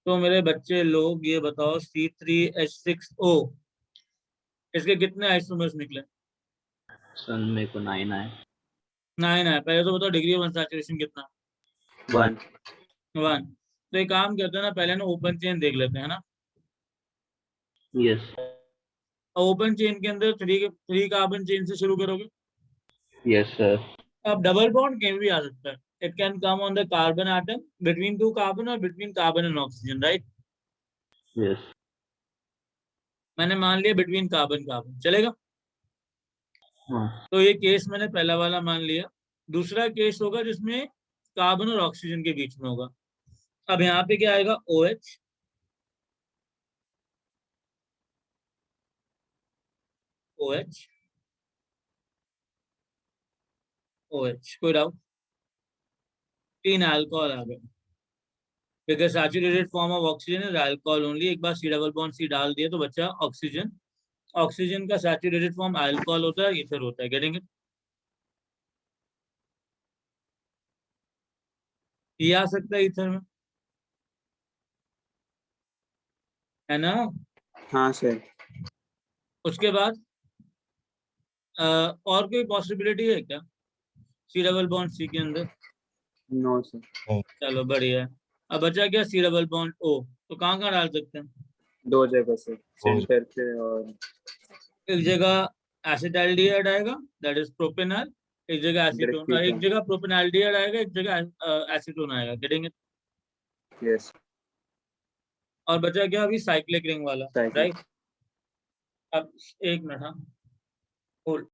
तो मेरे बच्चे लोग ये बताओ C3H6O इसके कितने आइसोमर्स निकले? सन मेरे को 9 आए। 9 है। पहले तो बताओ डिग्री ऑफ अनसैचुरेशन कितना? 1। 1। तो एक काम करते हैं ना, पहले ना ओपन चेन देख लेते हैं ना। यस। ओपन चेन के अंदर थ्री थ्री कार्बन चेन से शुरू करोगे। Yes sir. अब डबल बॉन्ड कहीं भी आ सकता है। It can come on the carbon atom between two carbon और between carbon and oxygen, right? Yes. मैंने मान लिया बिटवीन कार्बन कार्बन, चलेगा? हाँ। तो ये केस मैंने पहला वाला मान लिया। दूसरा केस होगा जिसमें कार्बन और ऑक्सीजन के बीच में होगा। अब यहाँ पे क्या आएगा? OH। OH। OH, कोई डाउट? 3 अल्कोहल आ गए। Because saturated form of oxygen is alcohol only. एक बार C डबल बॉन्ड C डाल दिया तो बच्चा ऑक्सीजन। ऑक्सीजन का सैचुरेटेड फॉर्म अल्कोहल होता है, ईथर होता है। Getting it? ये आ सकता है ईथर में, है ना? हाँ सर। उसके बाद और कोई पॉसिबिलिटी है क्या C डबल बॉन्ड C के अंदर? No sir. चलो बढ़िया है। अब बचा क्या? C double bond O। तो कहाँ कहाँ डाल सकते हैं? 2 जगह से, सेंटर पे और एक जगह एसिटाल्डिहाइड आएगा, दैट इज प्रोपेनॉल। एक जगह एसीटोन, ड्रग एक जगह प्रोपेनॉल्डिहाइड आएगा, एक जगह एसीटोन आएगा। Getting it? यस। और बचा क्या अभी? साइक्लिक रिंग वाला, साइकिल। राइट? अब एक मिनट, हाँ, होल्ड।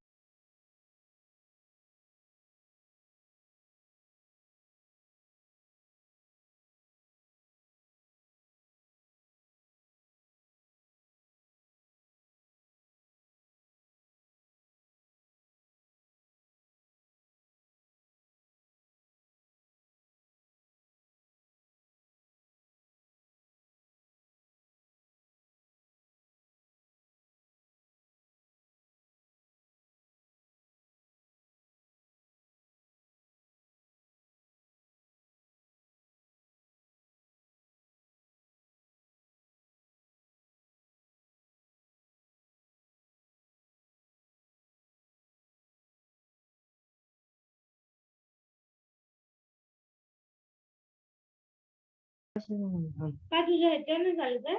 काय तुझ्या ह्याच्याने झालं काय?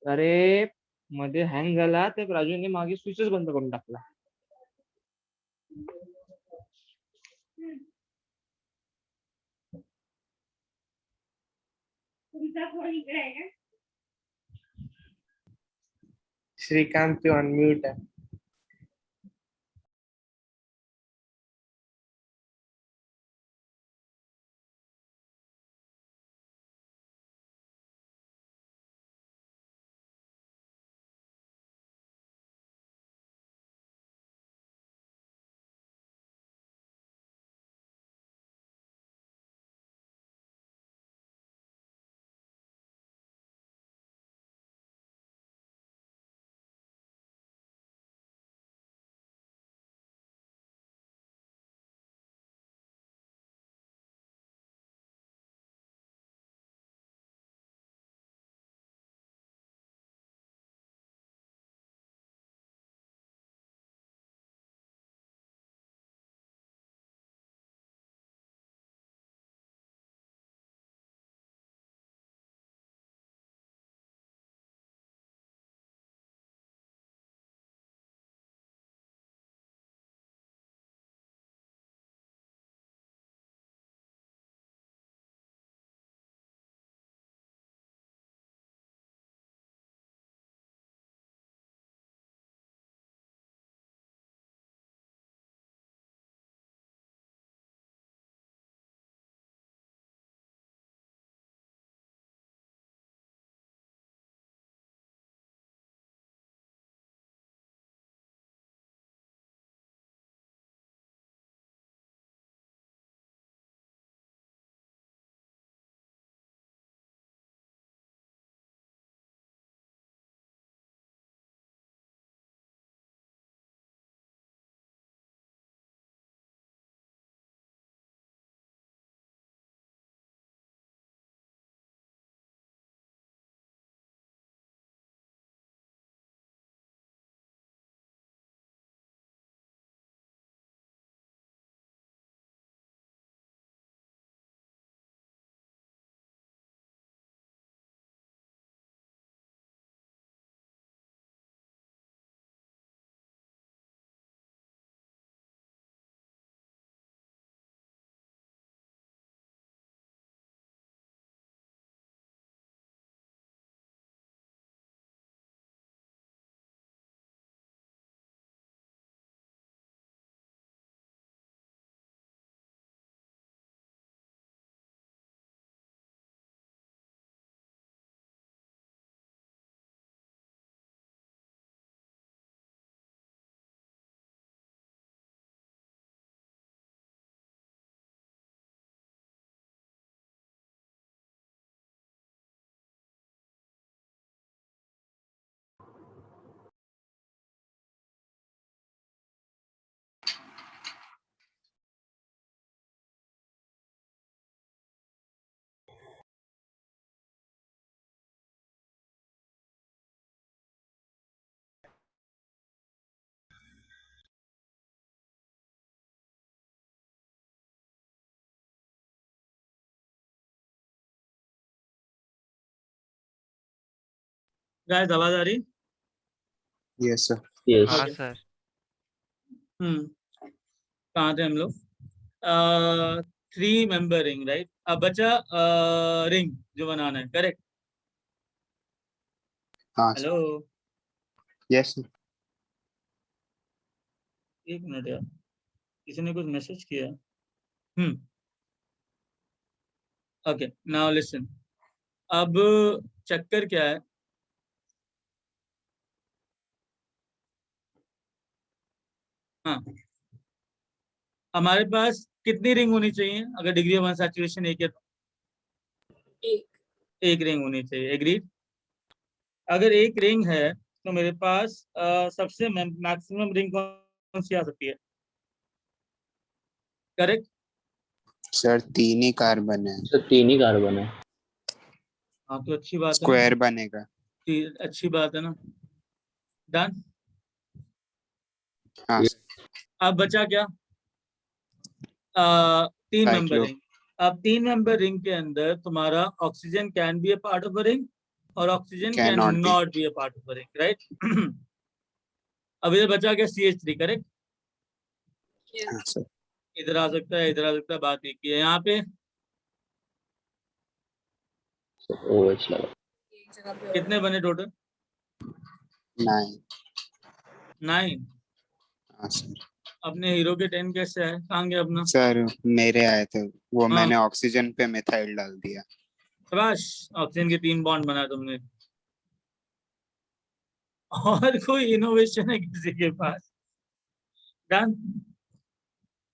अरे मध्ये हँग झाला तर राजूने मागे स्विचच बंद करून टाकला. तुमचा फोन इकडे आहे का? श्रीकांत तू अनम्यूट आहे. गाइस आवाज आ रही? Yes, sir. Yes. हाँ Okay. सर। कहाँ थे हम लोग? 3 मेंबर रिंग, राइट? अब बचा रिंग जो बनाना है, करेक्ट? हाँ, हेलो, Yes, sir. एक मिनट यार, किसी ने कुछ मैसेज किया। Okay, now listen. अब चक्कर क्या है? हाँ, हमारे पास कितनी रिंग होनी चाहिए अगर डिग्री ऑफ अनसैचुरेशन एक है तो? एक रिंग होनी चाहिए, एग्रीड? अगर एक रिंग है तो मेरे पास सबसे मैक्सिमम रिंग कौन सी आ सकती है? करेक्ट? सर 3 ही कार्बन है, सर 3 ही कार्बन है। हाँ, तो अच्छी बात है ना, स्क्वायर बनेगा। अच्छी बात है ना। डन। हाँ, Yes. अब बचा क्या? 3 मेंबर साइक्लो रिंग। अब 3 मेंबर रिंग के अंदर तुम्हारा oxygen can be a part of a ring और oxygen can Cannot be. Not be a part of a ring, right? अब इधर बचा क्या? CH3, correct? हाँ सर, इधर आ सकता है, इधर आ सकता है, बात एक ही है। यहाँ पे सर OH लगा। कितने बने टोटल? 9। 9। हाँ सर, अपने हीरो के 10 कैसे आए? कहाँ गया अपना? सर मेरे आए थे वो, हाँ। मैंने ऑक्सीजन पे मिथाइल डाल दिया। शाबाश, ऑक्सीजन के 3 बॉन्ड बनाए तुमने। और कोई इनोवेशन है किसी के पास? डन।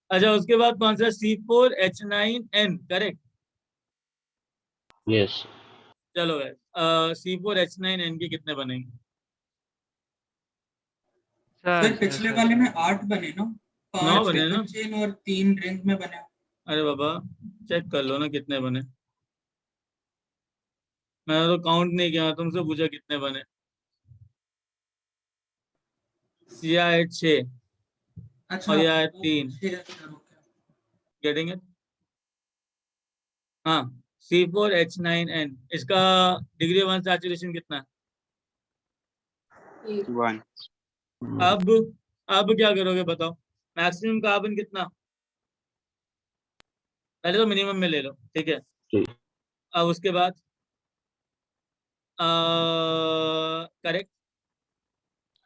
अच्छा, उसके बाद कौन सा? C4H9N, correct? Yes. चलो है, C4H9N के कितने बनेंगे? सर पिछले वाले में 8 बने ना, 9 5 बने ना? डबल चेन और 3 रिंग में बने। अरे बाबा, चेक कर लो ना कितने बने। मैंने तो काउंट नहीं किया, तुमसे पूछा कितने बने। या 6 अच्छा, और या वो 3। 6 सर, ओके। Getting it? हाँ, C4H9N, इसका डिग्री ऑफ सैचुरेशन कितना है? 1। अब क्या करोगे बताओ? मैक्सिमम कार्बन कितना? पहले तो मिनिमम में ले लो, ठीक है? ठीक। अब उसके बाद करेक्ट।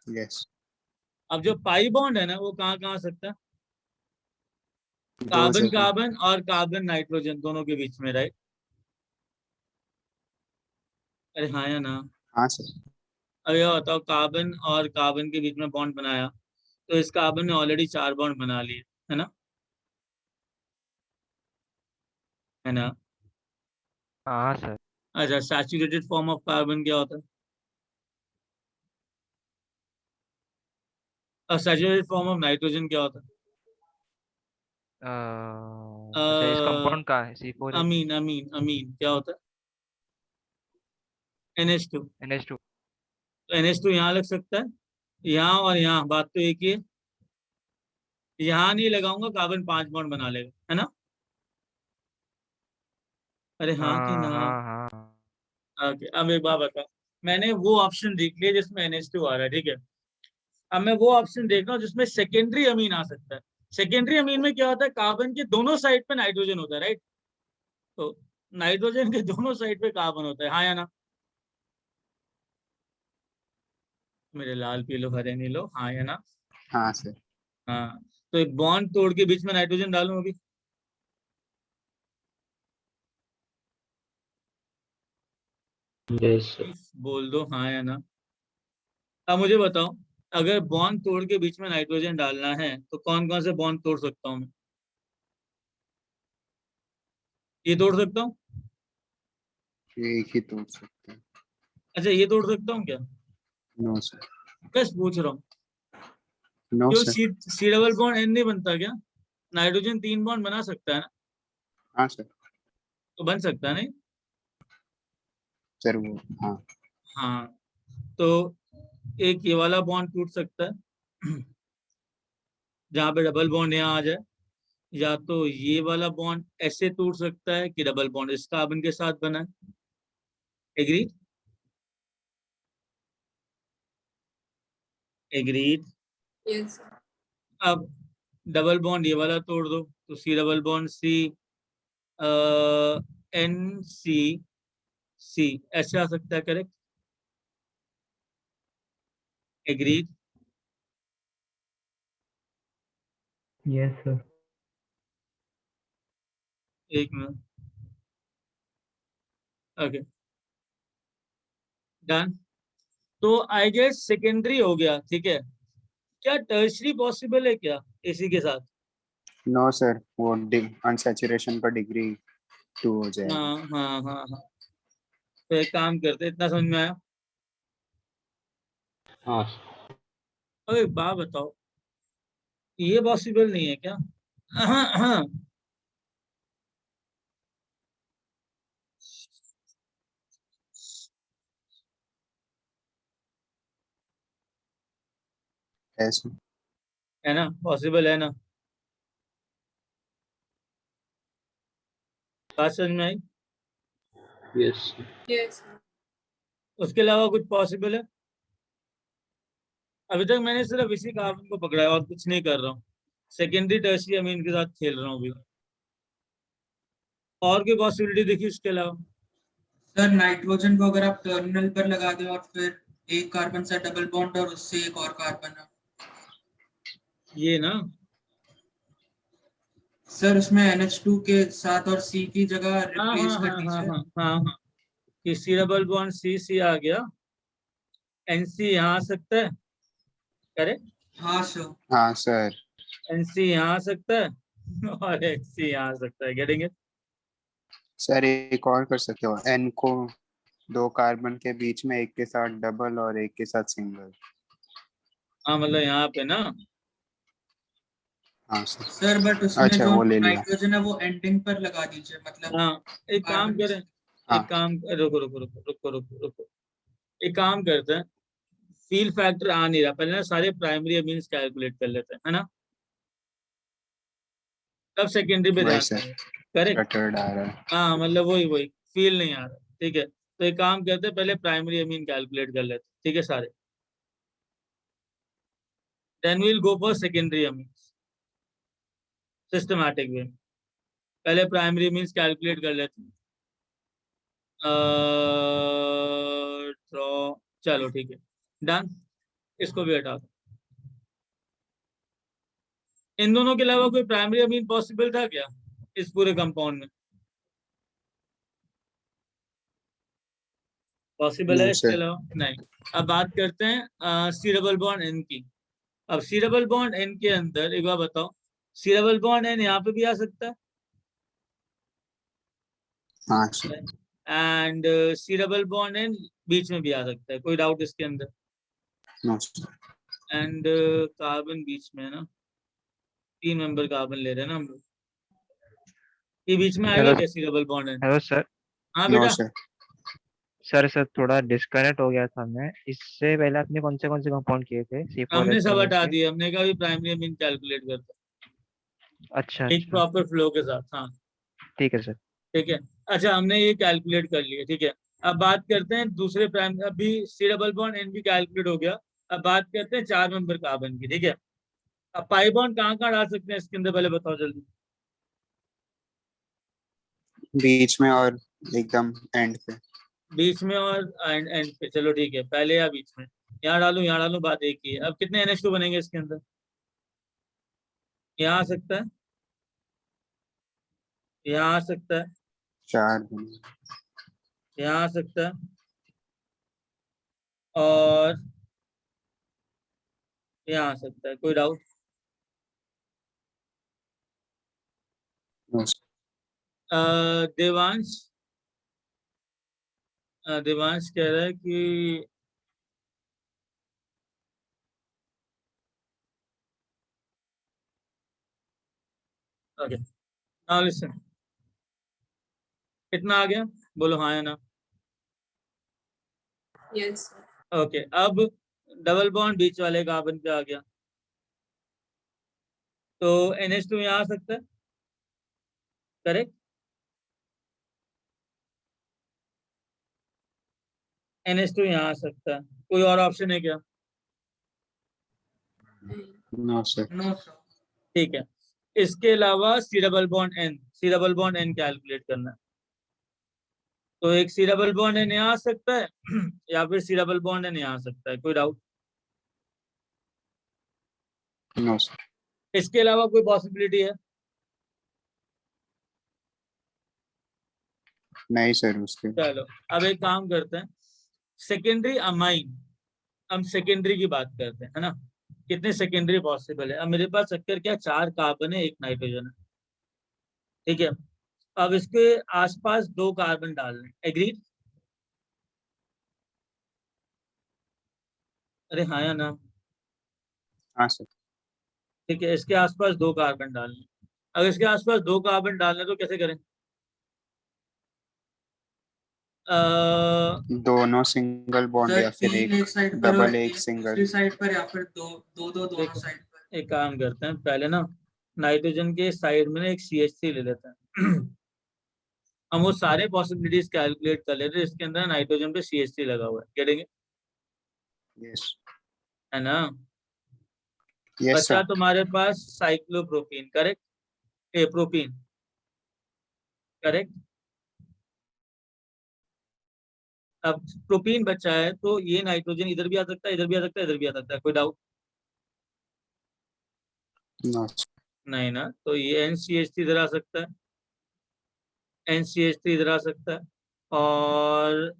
यस, अब जो पाई बॉन्ड है ना, वो कहाँ कहाँ आ सकता है? 2 कार्बन जगह। कार्बन और कार्बन नाइट्रोजन दोनों के बीच में, राइट? अरे हाँ या ना? हाँ सर, अब ये बताओ, कार्बन और कार्बन के बीच में बॉन्ड बनाया तो इस कार्बन ने ऑलरेडी 4 बॉन्ड बना लिए, है ना? है ना? हाँ सर। अच्छा, सैचुरेटेड फॉर्म ऑफ कार्बन क्या होता है? और सैचुरेटेड फॉर्म ऑफ नाइट्रोजन क्या होता है? अच्छा, इस कंपाउंड का है C4H अमीन अमीन अमीन क्या होता है? NH2। NH2। तो NH2 यहाँ लग सकता है, यहाँ और यहाँ, बात तो एक ही है। यहाँ नहीं लगाऊंगा, कार्बन 5 बॉन्ड बना लेगा, है ना? अरे हाँ कि हाँ ना? हाँ हाँ। ओके, अब एक बात बता, मैंने वो ऑप्शन देख लिया जिसमें NH2 आ रहा है, ठीक है? अब मैं वो ऑप्शन देख रहा हूँ जिसमें सेकेंडरी अमीन आ सकता है। सेकेंडरी अमीन में क्या होता है? कार्बन के दोनों साइड पे नाइट्रोजन होता है, राइट? तो नाइट्रोजन के दोनों साइड पे कार्बन होता है, हाँ या ना? मेरे लाल पीलो हरे नीलो, हाँ या ना? हाँ सर, हाँ, तो एक बॉन्ड तोड़ के बीच में नाइट्रोजन डालूं अभी? Yes, sir. बोल दो हाँ या ना। अब मुझे बताओ, अगर बॉन्ड तोड़ के बीच में नाइट्रोजन डालना है तो कौन कौन से बॉन्ड तोड़ सकता हूँ मैं? ये तोड़ सकता हूँ? एक ही तोड़ सकते हैं। अच्छा, ये तोड़ सकता हूँ क्या? नो सर, बस पूछ रहा हूँ। नो क्यों? Sir. C double bond N नहीं बनता क्या? नाइट्रोजन 3 बॉन्ड बना सकता है ना? हाँ सर, तो बन सकता है नहीं? सर वो, हाँ हाँ, तो एक ये वाला बॉन्ड टूट सकता है जहाँ पे डबल बॉन्ड यहाँ आ जाए, या तो ये वाला बॉन्ड ऐसे टूट सकता है कि डबल बॉन्ड इस कार्बन के साथ बना है। एग्री? एग्रीड। Yes. अब डबल बॉन्ड ये वाला तोड़ दो तो C double bond C N C C ऐसे आ सकता है, करेक्ट? एग्रीड। Yes, sir. एक मिनट, ओके डन। तो आई गेस सेकेंडरी हो गया, ठीक है। क्या टर्शरी पॉसिबल है क्या इसी के साथ? नो सर, वो अनसैचुरेशन का डिग्री 2 हो जाएगा। हाँ हाँ हाँ हाँ, तो एक काम करते, इतना समझ में आया? हाँ अरे बात बताओ, ये पॉसिबल नहीं है क्या? हाँ हाँ, ऐसे है ना, पॉसिबल है ना? बात समझ में आई? Yes Yes. उसके अलावा कुछ पॉसिबल है? अभी तक मैंने सिर्फ इसी कार्बन को पकड़ा है और कुछ नहीं कर रहा हूँ। सेकेंडरी टर्शरी अमीन के साथ खेल रहा हूँ अभी। और कोई पॉसिबिलिटी देखी उसके अलावा? सर नाइट्रोजन को अगर आप टर्मिनल पर लगा दें और फिर एक कार्बन से डबल बॉन्ड और उससे एक और कार्बन है। ये ना, सर उसमें NH2 के साथ और C की जगह हाँ रिप्लेस हाँ कर हाँ हाँ दीजिए। हाँ हाँ हाँ, कि सी डबल बॉन्ड सी सी आ गया, एन सी यहाँ आ सकता है, करेक्ट? हाँ सर। हाँ सर। एन सी यहाँ आ सकता है और एच सी यहाँ आ सकता है, गेटिंग इट? सर एक और कर सकते हो, एन को 2 कार्बन के बीच में एक के साथ डबल और एक के साथ सिंगल। हाँ मतलब यहाँ पे ना, हाँ सर। सर बट उसमें अच्छा, जो वो ले लिया। नाइट्रोजन है वो एंडिंग पर लगा दीजिए, मतलब हाँ एक काम कार्बन करें, हाँ एक काम, रुको रुको रुको रुको रुको रुको, एक काम करते हैं, फील फैक्टर आ नहीं रहा, पहले ना सारे प्राइमरी अमीन्स कैलकुलेट कर लेते हैं, है ना, तब सेकेंडरी पे वही ध्यान सर, देंगे, करेक्ट? स्कैटर्ड आ रहा है। हाँ मतलब वही वही, फील नहीं आ रहा, ठीक है। तो एक काम करते हैं, पहले प्राइमरी अमीन कैलकुलेट कर लेते हैं, ठीक है सारे, then we'll go for secondary amine systematic way. पहले प्राइमरी मीन्स कैलकुलेट कर लेते हैं। ड्रॉ, चलो ठीक है, डन, इसको भी हटा दो। इन दोनों के अलावा कोई प्राइमरी अमीन पॉसिबल था क्या इस पूरे कंपाउंड में? पॉसिबल है नो इसके सर। अलावा? नहीं। अब बात करते हैं सी डबल बॉन्ड एन की। अब सी डबल बॉन्ड एन के अंदर एक बार बताओ, सी डबल बॉन्ड एन यहाँ पे भी आ सकता है, हाँ sir. And C double bond N बीच में भी आ सकता है, कोई डाउट इसके अंदर? No sir. एंड कार्बन बीच में है ना, 3 मेंबर कार्बन ले रहे हैं ना हम लोग, ये बीच में आएगा हेलो क्या C double bond N? Hello sir. हाँ नो बेटा, सर। सर थोड़ा डिस्कनेक्ट हो गया था मैं। इससे पहले आपने कौन से कंपाउंड किए थे हमने सब C4H7 हटा के? दिए, हमने कहा भी प्राइमरी अमीन कैलकुलेट करते अच्छा हैं एक अच्छा, प्रॉपर फ्लो के साथ, हाँ ठीक है सर। ठीक है। अच्छा हमने ये कैलकुलेट कर लिया, ठीक है। अब बात करते हैं दूसरे प्राइम, अभी सी डबल बॉन्ड एन भी कैलकुलेट हो गया, अब बात करते हैं 4 मेंबर कार्बन की, ठीक है। अब पाई बॉन्ड कहाँ कहाँ डाल सकते हैं इसके अंदर, पहले बताओ जल्दी। बीच में और एकदम एंड पे। बीच में और एंड पे, चलो ठीक है, पहले या बीच में? यहाँ डालूं यहाँ डालूं, बात एक ही है। अब कितने NH2 बनेंगे इसके अंदर? यहाँ आ सकता है, यहाँ आ सकता है, 4 बने। यहाँ आ सकता है, और यहाँ आ सकता है, कोई doubt? No sir. Devansh, Devansh कह रहा है कि ओके, नाउ लिसन, कितना आ गया, बोलो हाँ या ना? Yes. ओके, अब डबल बॉन्ड बीच वाले कार्बन पे आ गया, तो NH2 यहाँ आ सकता है, करेक्ट? NH2 यहाँ आ सकता है, कोई और ऑप्शन है क्या? No sir. No sir. ठीक है, इसके अलावा C double bond N calculate करना है। तो एक सी डबल बॉन्ड एन यहाँ आ सकता है या फिर सी डबल बॉन्ड एन यहाँ आ सकता है, कोई डाउट? No sir. इसके अलावा कोई पॉसिबिलिटी है? नहीं सर उसके। चलो अब एक काम करते हैं, सेकेंडरी अमाइन, हम सेकेंडरी की बात करते हैं, है ना? कितने सेकेंडरी पॉसिबल है? अब मेरे पास चक्कर क्या, 4 कार्बन है, 1 नाइट्रोजन है, ठीक है। अब इसके आसपास 2 कार्बन डालने, एग्रीड? अरे हाँ या ना? हाँ सर। ठीक है, इसके आसपास 2 कार्बन डालने। अगर इसके आसपास 2 कार्बन डालने तो कैसे करें? दोनों सिंगल बॉन्ड सर या फिर तीन एक साइड पर और डबल एक एक सिंगल। दूसरी साइड पर, या फिर दो दो दो दोनों देखो, साइड पर। एक काम करते हैं, पहले ना नाइट्रोजन के साइड में ना एक CH3 ले लेते हैं हम वो सारे पॉसिबिलिटीज कैलकुलेट कर लेते हैं, इसके अंदर नाइट्रोजन पे CH3 लगा हुआ है, करेंगे, यस। है ना? यस बचा सर। तुम्हारे पास साइक्लोप्रोपीन, करेक्ट? ए प्रोपीन, करेक्ट। अब प्रोपीन बचा है तो ये नाइट्रोजन इधर भी आ सकता है, इधर भी आ सकता है, इधर भी आ सकता है, कोई डाउट? नो। नहीं ना, तो ये NCH3 इधर आ सकता है, NCH3 इधर आ सकता है, और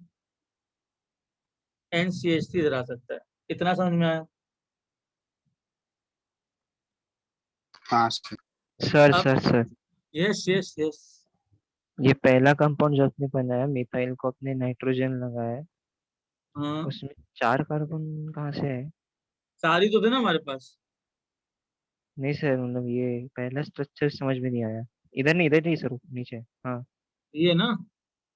NCH3 इधर आ सकता है। इतना समझ में आया? हाँ सर। सर अब sir sir yes yes yes, ये पहला कंपाउंड जो आपने बनाया मिथाइल को आपने नाइट्रोजन लगाया है, हाँ उसमें 4 कार्बन कहाँ से है? सारी तो थे ना हमारे पास। नहीं सर, मतलब ये पहला स्ट्रक्चर समझ में नहीं आया। इधर नहीं सर, नीचे। हाँ ये ना,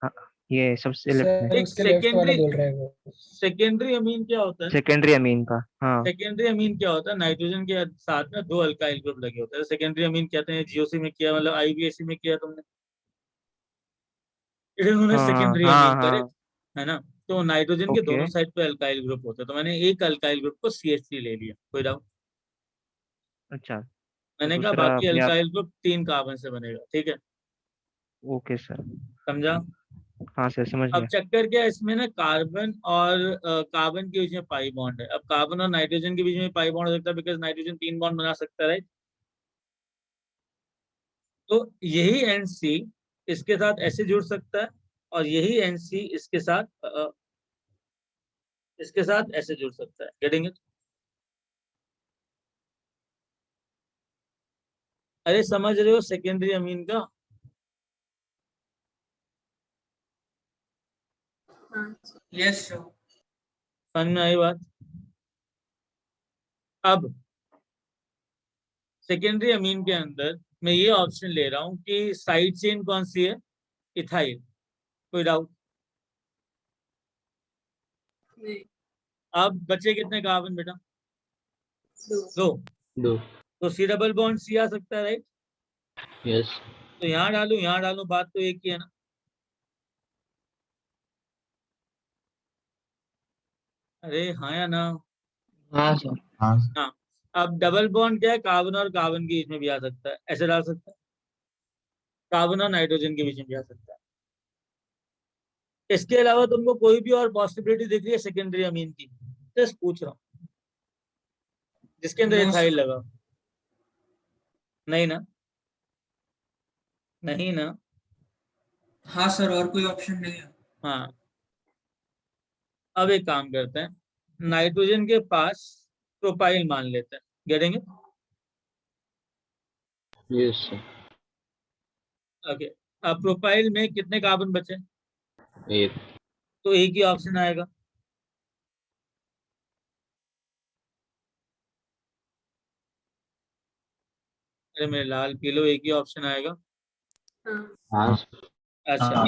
हाँ, ये सबसे लेफ्ट में। सर एक उसके लेफ्ट वाला सेकेंडरी, बोल रहे हैं वो। सेकेंडरी अमीन क्या होता है? सेकेंडरी अमीन का, हाँ। सेकेंडरी अमीन क्या होता है? नाइट्रोजन के साथ में 2 अल्काइल ग्रुप लगे होते हैं, सेकेंडरी अमीन कहते हैं। GOC में किया, मतलब IUPAC में किया तुमने, इट इज हाँ सेकेंडरी हाँ अमीन, करेक्ट, हाँ। है ना? तो नाइट्रोजन के ओके। दोनों साइड पे अल्काइल ग्रुप होता है, तो मैंने एक अल्काइल ग्रुप को CH3 ले लिया, कोई डाउट? अच्छा, तो मैंने कहा दूसरा बाकी अपने आप। अल्काइल ग्रुप 3 कार्बन से बनेगा, ठीक है, ओके सर। समझा? हाँ सर, समझ अब गया। चक्कर क्या है इसमें ना, कार्बन और कार्बन के बीच में पाई बॉन्ड है। अब कार्बन और नाइट्रोजन के बीच में पाई बॉन्ड हो सकता है, बिकॉज नाइट्रोजन 3 बॉन्ड बना सकता है, राइट? तो यही NC इसके साथ ऐसे जुड़ सकता है, और यही NC इसके साथ ऐसे जुड़ सकता है, गेटिंग इट? अरे समझ रहे हो सेकेंडरी अमीन का? Yes sir. समझ में आई बात? अब सेकेंडरी अमीन के अंदर मैं ये ऑप्शन ले रहा हूं कि साइड चेन कौन सी है? इथाइल, कोई डाउट? अब बचे कितने कार्बन बेटा? 2। दो। तो C डबल बॉन्ड C आ सकता है, राइट? यस। तो यहाँ डालू, बात तो एक ही है ना? अरे हाँ या ना? हाँ सर। हाँ। हाँ। अब डबल बॉन्ड क्या है, कार्बन और कार्बन के बीच में भी आ सकता है, ऐसे डाल सकता है, कार्बन और नाइट्रोजन के बीच में भी आ सकता है। इसके अलावा तुमको कोई भी और पॉसिबिलिटी दिख रही है सेकेंडरी अमीन की? जस्ट पूछ रहा हूँ, जिसके अंदर नो इथाइल सर। लगा? नहीं ना? नहीं ना? हाँ सर, और कोई ऑप्शन नहीं है। हाँ, अब एक काम करते हैं, नाइट्रोजन के पास प्रोपाइल मान लेते हैं, गेटिंग? Yes sir. ओके, अब प्रोपाइल में कितने कार्बन बचे? एक। तो एक ही ऑप्शन आएगा, अरे मेरे लाल पीलो, एक ही ऑप्शन आएगा। हाँ सर। अच्छा,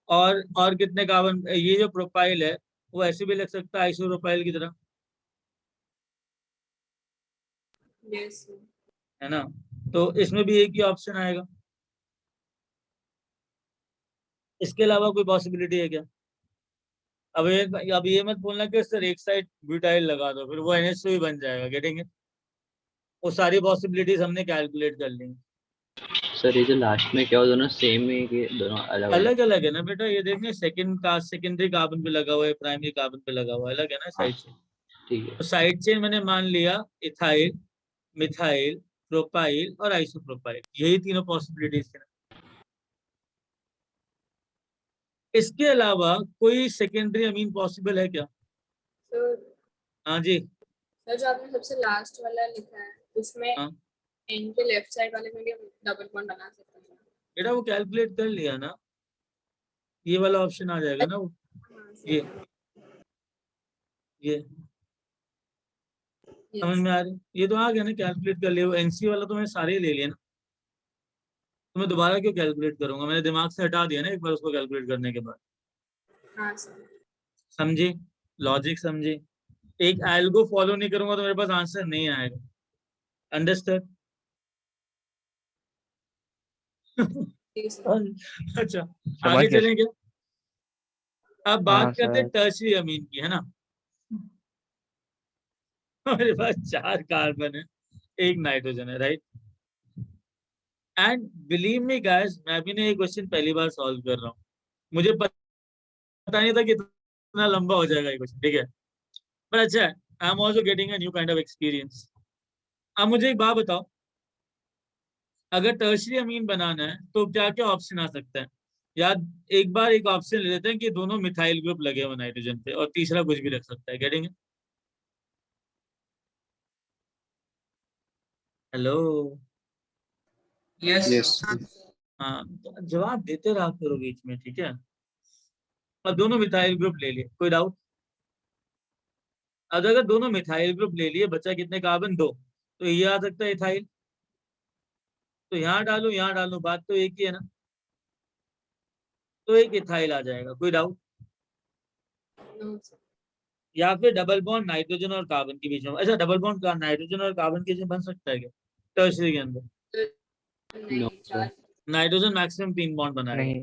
और कितने कार्बन? ये जो प्रोपाइल है वो ऐसे भी लग सकता है आइसोप्रोपाइल की तरह, है ना? तो इसमें भी एक ही ऑप्शन आएगा। इसके अलावा कोई पॉसिबिलिटी है क्या? अब ये मत बोलना कि सर एक साइड ब्यूटाइल लगा दो, फिर वो NH2 ही बन जाएगा, गेटिंग? वो सारी पॉसिबिलिटीज हमने कैलकुलेट कर ली। सर ये जो लास्ट में क्या हो, दोनों सेम है कि दोनों अलग अलग? अलग अलग है ना बेटा, ये देखने सेकेंडरी कार्बन पे लगा हुआ है, प्राइमरी कार्बन पे लगा हुआ है, अलग है ना साइड चेन। ठीक है। तो साइड चेन मैंने मान लिया इथाइल, मिथाइल, प्रोपाइल और आइसोप्रोपाइल, यही तीनों पॉसिबिलिटीज है। इसके अलावा कोई सेकेंडरी अमीन पॉसिबल है क्या? सर हाँ जी। सर जो आपने सबसे लास्ट वाला लिखा है उसमें हाँ एन के लेफ्ट साइड वाले में भी हम डबल बॉन्ड बना सकते हैं। बेटा वो कैलकुलेट कर लिया ना, ये वाला ऑप्शन आ जाएगा ना वो, हाँ, ये समझ में आ रही, ये तो आ गया ना, कैलकुलेट कर लिया। वो एनसी वाला तो मैंने सारे ही ले लिया ना, तो मैं दोबारा क्यों कैलकुलेट करूंगा, मैंने दिमाग से हटा दिया ना एक बार उसको कैलकुलेट करने के बाद। हाँ सर। समझी लॉजिक, समझी? एक एल्गो फॉलो नहीं करूंगा तो मेरे पास आंसर नहीं आएगा। अंडरस्टैंड? जी सर। अच्छा समझ आगे गया चलेंगे। अब बात हाँ करते हैं सर। टर्शरी अमीन की, है ना। मेरे पास 4 कार्बन है, 1 नाइट्रोजन है, right. And believe me guys, मैं भी ना ये क्वेश्चन पहली बार सॉल्व कर रहा हूँ, मुझे पता नहीं था कि इतना लंबा हो जाएगा ये क्वेश्चन, ठीक है। पर अच्छा है, I am also getting a new kind of experience. अब मुझे एक बात बताओ, अगर टर्शरी अमीन बनाना है तो क्या क्या ऑप्शन आ सकता है? याद, एक बार एक ऑप्शन ले लेते हैं कि दोनों मिथाइल ग्रुप लगे हुए नाइट्रोजन पे, और तीसरा कुछ भी रख सकता है। Getting? Hello. Yes yes sir. हाँ तो जवाब देते रहा करो बीच में, ठीक है। और दोनों मिथाइल ग्रुप ले लिए, कोई डाउट? अब अगर दोनों मिथाइल ग्रुप ले लिए, बचा कितने कार्बन? 2। तो ये आ सकता है इथाइल, तो यहाँ डालो यहाँ डालो, बात तो एक ही है ना, तो एक इथाइल आ जाएगा, कोई डाउट? No sir. या फिर डबल बॉन्ड नाइट्रोजन और कार्बन के बीच में, ऐसा डबल बॉन्ड का नाइट्रोजन और कार्बन के बीच में बन सकता है क्या टर्शरी के अंदर? नो नहीं सर। नाइट्रोजन मैक्सिमम 3 बॉन्ड बनाएगा। नहीं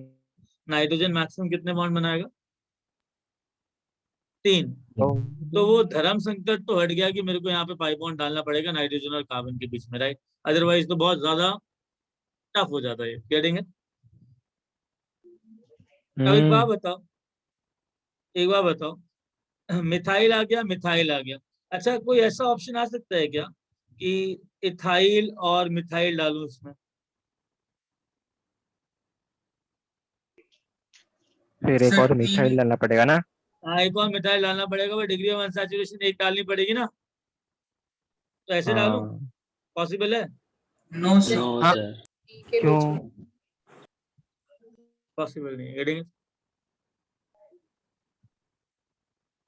नाइट्रोजन मैक्सिमम कितने बॉन्ड बनाएगा? 3। तो तो वो धर्म संकट तो हट गया कि मेरे को यहाँ पे पाई बॉन्ड डालना पड़ेगा नाइट्रोजन और कार्बन के बीच में, राइट। अदरवाइज तो बहुत ज्यादा टफ हो जाता है, गेटिंग है। अब एक बात बताओ, एक बात बताओ, मिथाइल आ गया, मिथाइल आ गया। अच्छा कोई ऐसा ऑप्शन आ सकता है क्या कि इथाइल और मिथाइल डालूं इसमें? फिर एक सर और मिथाइल डालना पड़ेगा ना। हाँ एक और मिथाइल डालना पड़ेगा, वो डिग्री ऑफ अनसैचुरेशन 1 डालनी पड़ेगी ना, तो ऐसे डालूं, हाँ पॉसिबल है? No no sir. हाँ सर। के क्यों? बीच में पॉसिबल नहीं, गेटिंग?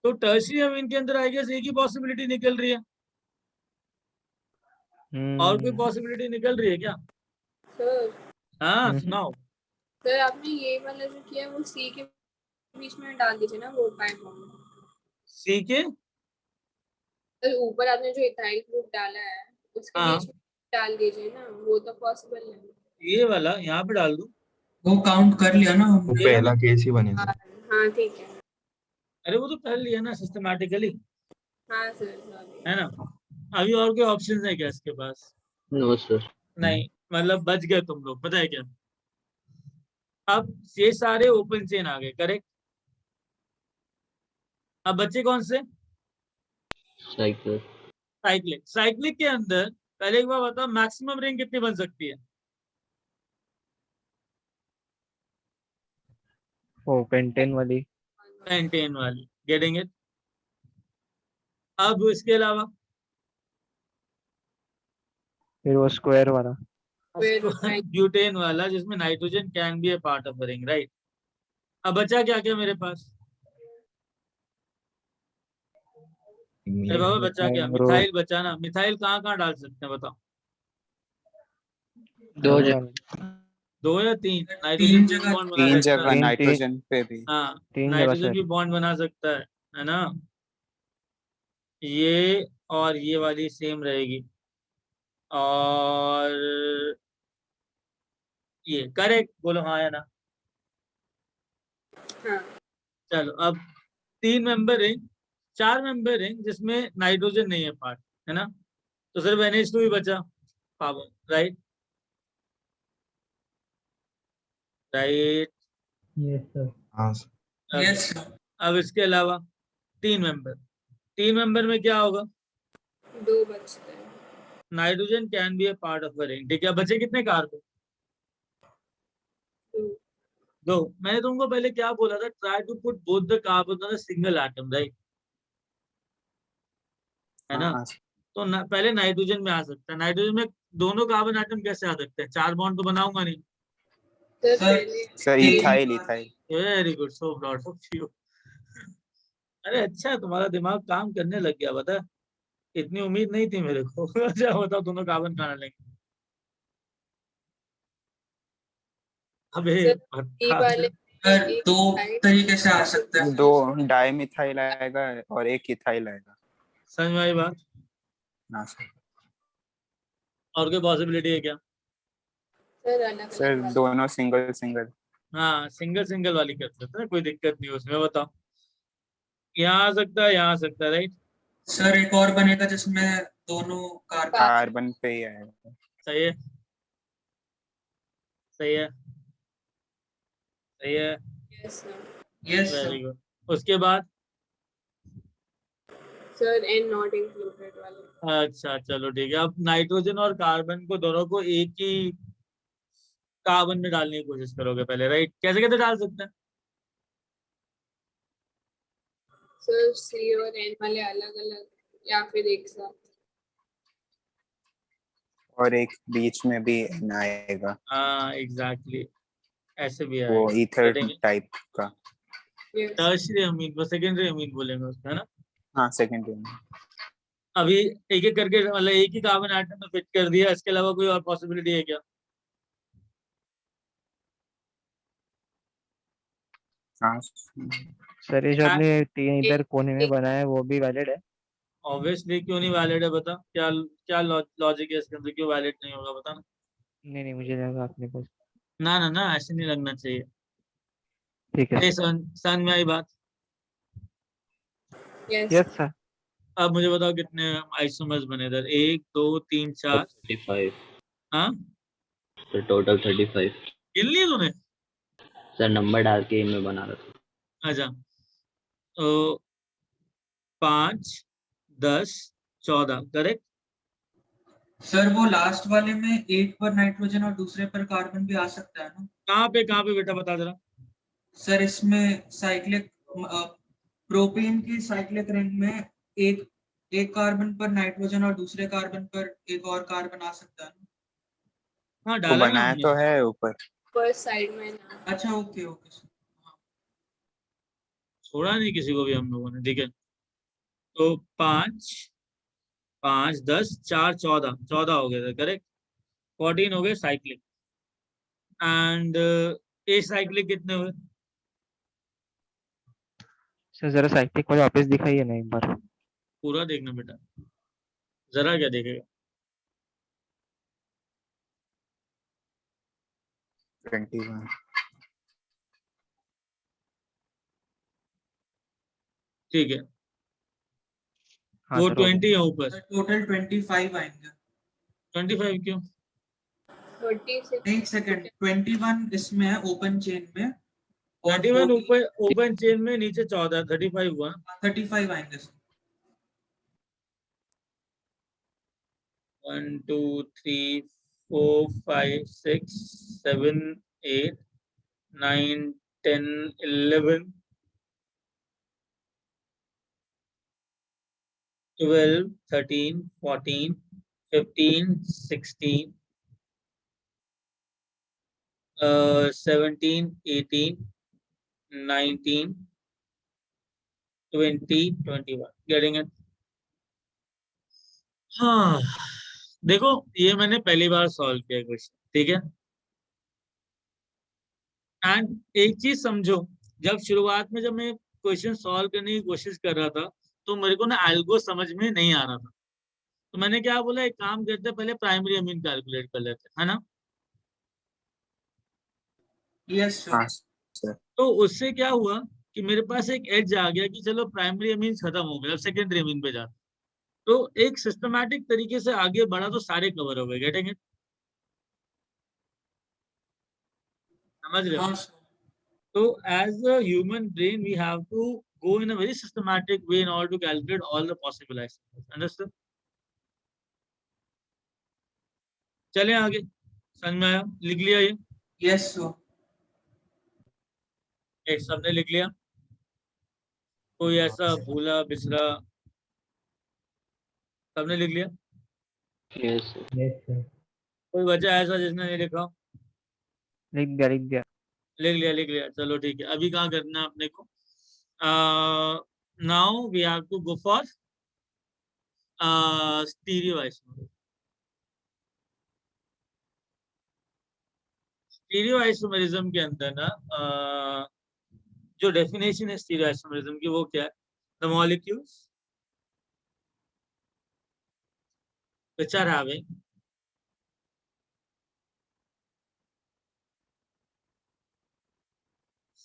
तो टर्शरी अमीन के अंदर आई गेस एक ही पॉसिबिलिटी निकल रही है, और कोई पॉसिबिलिटी निकल रही है क्या? सर। हाँ सुनाओ। सर आपने ये वाला जो किया वो सी के बीच में डाल दीजिए ना वो पाई बॉन्ड। सी के? सर ऊपर आपने जो इथाइल ग्रुप डाला है उसके हाँ बीच में डाल दीजिए ना, वो तो पॉसिबल है। ये वाला यहाँ पे डाल दूं? वो काउंट कर लिया ना वो हमने। पहला केस ही बनेगा। हाँ ठीक है। अरे वो तो कर लिया ना सिस्टमैटिकली, हाँ सर sorry। है ना। अभी और कोई ऑप्शन है क्या इसके पास? No sir. नहीं, मतलब बच गए तुम लोग, पता है क्या। अब ये सारे ओपन चेन आ गए, करेक्ट। अब बच्चे कौन से? साइकिल। साइक्लिक। साइक्लिक के अंदर पहले एक बार बताओ, मैक्सिमम रिंग कितनी बन सकती है? वो पेंटेन वाली। पेंटेन वाली, गेटिंग इट। अब इसके अलावा फिर वो स्क्वायर वाला। फिर ब्यूटेन वाला, जिसमें nitrogen can be A part of the ring, right. अब बचा क्या क्या मेरे पास? अरे बाबा बचा क्या? मिथाइल मिथाइल बचा ना। मिथाइल कहाँ कहाँ डाल सकते हैं बताओ? 2 2 या 3? 3 नाइट्रोजन भी जगह। बॉन्ड बना 3 सकता है। जगह तीन तीन नाइट्रोजन पे भी। हाँ 3 जगह नाइट्रोजन सर। भी बॉन्ड बना सकता है ना। ये और ये वाली सेम रहेगी, और ये करेक्ट, बोलो हाँ या ना। हाँ चलो अब 3 मेंबर रिंग, 4 मेंबर रिंग जिसमें नाइट्रोजन नहीं है पार्ट, है ना। तो सिर्फ NH2 ही बचा पावर, राइट राइट। हाँ सर। Yes sir. अब इसके अलावा 3 मेंबर में क्या होगा? 2 बचते हैं। Nitrogen can be A part of a ring, ठीक है। बचे कितने कार्बन? 2 दो। मैंने तुमको पहले क्या बोला था, try to put both the carbon on a single atom, right, है ना? हाँ तो पहले नाइट्रोजन में आ सकता है। नाइट्रोजन में दोनों कार्बन एटम कैसे आ सकते हैं? 4 बॉन्ड तो बनाऊंगा नहीं। सर सर, पहले sir ethyl ethyl very good, so proud of you. अरे अच्छा, तुम्हारा दिमाग काम करने लग गया, बता। इतनी उम्मीद नहीं थी मेरे को। अच्छा बताओ, दोनों कार्बन कहाँ लेंगे? अबे सर ई बता। वाले सर एक 2 साइड तरीके से आ सकता है। 2 डाइमिथाइल आएगा और 1 इथाइल आएगा। समझ में आई बात? हाँ सर। और कोई पॉसिबिलिटी है क्या? सर अलग सर अलग दोनों सिंगल सिंगल। हाँ, सिंगल सिंगल वाली कर सकते हैं, कोई दिक्कत नहीं उसमें। बताओ, यहाँ आ सकता है, यहाँ आ सकता है, राइट। सर एक और बनेगा जिसमें दोनों कार्बन। कार्बन पे ही आएगा। सही है, सही है, सही है, yes sir. Yes very sir. Good. उसके बाद सर एंड नॉट इंक्लूडेड वाले। अच्छा चलो ठीक है। अब नाइट्रोजन और कार्बन को दोनों को एक ही कार्बन में डालने की कोशिश करोगे पहले, राइट? कैसे कैसे डाल सकते हैं? सर सी और एन वाले अलग अलग या फिर एक साथ। और एक बीच में भी N आएगा, हाँ एग्जैक्टली, ऐसे भी वो आएगा, ईथर करेंगे। टाइप का। यस टर्शियरी अमीन को सेकेंडरी अमीन बोलेंगे उसमें, है ना? हाँ सेकेंडरी में। अभी एक एक करके, मतलब एक ही कार्बन एटम में फिट कर दिया। इसके अलावा कोई और पॉसिबिलिटी है क्या? हाँ सर ये जो आपने 3 इधर कोने में बनाया है वो भी वैलिड है? ऑब्वियसली, क्यों नहीं वैलिड है? बता, क्या क्या लॉजिक है इसके अंदर, क्यों वैलिड नहीं होगा? बता ना। नहीं नहीं, मुझे लगा आपने कुछ। ना ना ना, ऐसे नहीं लगना चाहिए। ठीक है। समझ में आई बात? Yes yes sir. अब मुझे बताओ कितने आइसोमर्स बने इधर? 1 2 3 4। 35 हाँ, सर, टोटल 35 गिन लिए तूने? सर। नंबर डाल के इनमें बना रहा था। अच्छा, तो 5 10 14, करेक्ट। सर वो लास्ट वाले में एक पर नाइट्रोजन और दूसरे पर कार्बन भी आ सकता है ना? कहाँ पे बेटा, बता जरा। सर इसमें साइक्लिक प्रोपेन की साइक्लिक रिंग में एक एक कार्बन पर नाइट्रोजन और दूसरे कार्बन पर एक और कार्बन आ सकता है ना? हाँ, वो डाला ना बनाया हमने। तो है ऊपर। फर्स्ट साइड में ना। अच्छा ओके ओके सर। छोड़ा नहीं किसी को भी हम लोगों ने, ठीक है। तो 5 5 10 4 14, 14 हो गए थे, करेक्ट। 14 हो गए साइक्लिक। एंड ए साइक्लिक कितने हुए? सर जरा साइक्लिक वाले वापस दिखाइए ना एक बार। पूरा देखना बेटा, जरा क्या देखेगा? 21। ठीक है, हाँ वो सर हो 20 गया। है ऊपर। टोटल 25 आएंगे। 25 क्यों? 36 एक सेकंड, 21 इसमें है ओपन चेन में और 21 14 ऊपर ओपन चेन में, नीचे 14, 35 हुआ। 35 आएंगे सर। 1 2 3 4 5 6 7 8 9 10 11 12 13 14 15 16 17 18 19 20 21, getting it? हाँ, देखो ये मैंने पहली बार सॉल्व किया क्वेश्चन, ठीक है। एंड एक चीज समझो, जब शुरुआत में जब मैं क्वेश्चन सॉल्व करने की कोशिश कर रहा था, तो मेरे को ना एल्गो समझ में नहीं आ रहा था। तो मैंने क्या बोला, एक काम करते हैं, पहले प्राइमरी अमीन कैलकुलेट कर लेते हैं, है ना? Yes sir. हाँ सर। तो उससे क्या हुआ कि मेरे पास एक एज आ गया कि चलो प्राइमरी अमीन खत्म हो गया, अब सेकेंडरी अमीन पे जाते हैं। तो एक सिस्टमैटिक तरीके से आगे बढ़ा तो सारे कवर हो गए, गेटिंग इट? समझ रहे हो? हाँ sir. So as a human brain, we have to go in a very systematic way in order to calculate all the possible isomers. Understood? चलें आगे, समझ में आया? लिख लिया ये? Yes sir. एक सबने लिख लिया? कोई ऐसा भूला बिसरा? सबने लिख लिया? Yes, sir. Yes, sir. कोई बचा ऐसा जिसने नहीं लिखा? लिख दिया लिख दिया। लिख लिया, चलो ठीक है। अभी कहाँ करना है अपने को? Now we have to go for stereo isomer. Stereo isomerism के अंदर ना जो डेफिनेशन है स्टीरियो आइसोमरिज्म की वो क्या है? The molecules which are having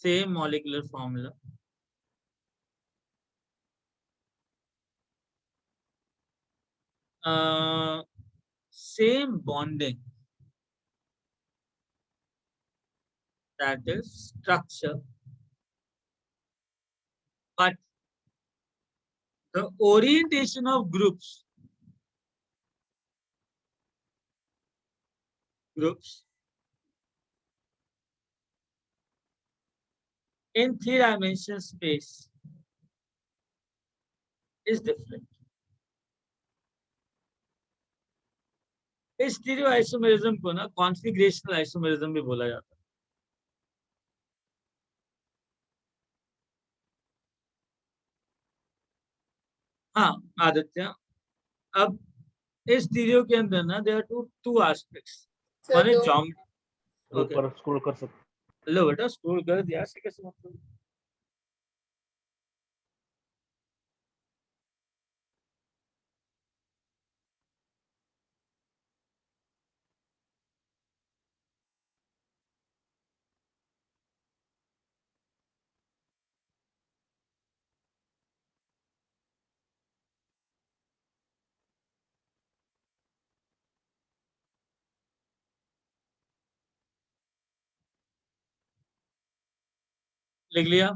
same molecular formula same bonding, that is structure, but the orientation of groups in three-dimensional space is different. इस स्टीरियो आइसोमेरिज्म को ना कॉन्फिगरेशनल आइसोमेरिज्म भी बोला जाता है। हाँ आदित्य, अब इस स्टीरियो के अंदर ना there are two aspects. One is geometry. Okay scroll कर सकते। लो बेटा स्क्रॉल कर दिया से कैसे मतलब? लिख लिया?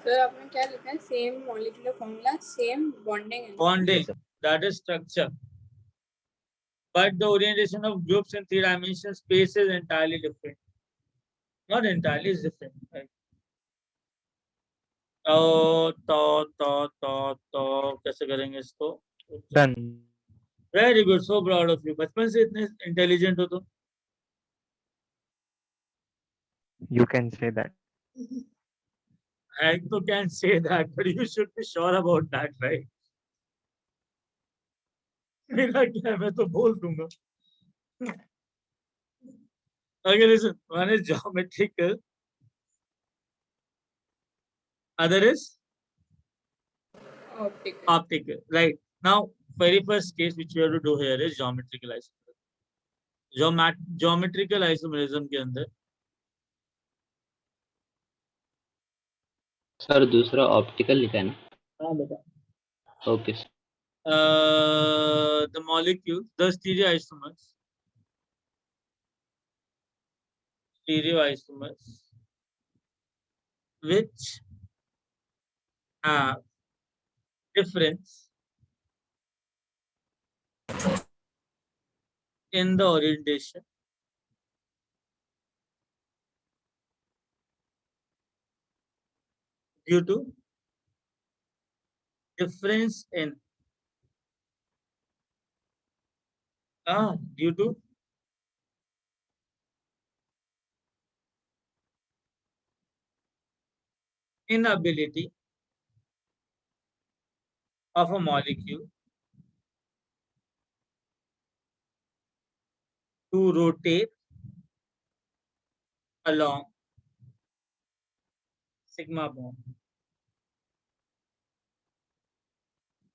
सर आपने क्या लिखा है? Same molecular formula, same bonding. Bonding, that is structure, but the orientation of groups in three-dimensional space is entirely different. Not entirely, is different. Right? तो कैसे करेंगे इसको? Done. Very good, so proud of you. बचपन से इतने intelligent हो तुम। You can say that. I तो can say that, but you should be sure about that, right? मेरा क्या है, मैं तो बोल दूंगा। Okay, listen. One is geometrical, other is optical. Right. Now, very first case which you have to do here is geometrical isomerism. Geometrical isomerism के अंदर sir दूसरा ऑप्टिकल लिखा है ना? हाँ बेटा, okay sir. the molecule, the stereoisomers which have difference in the orientation due to difference in due to inability of a molecule to rotate along sigma bond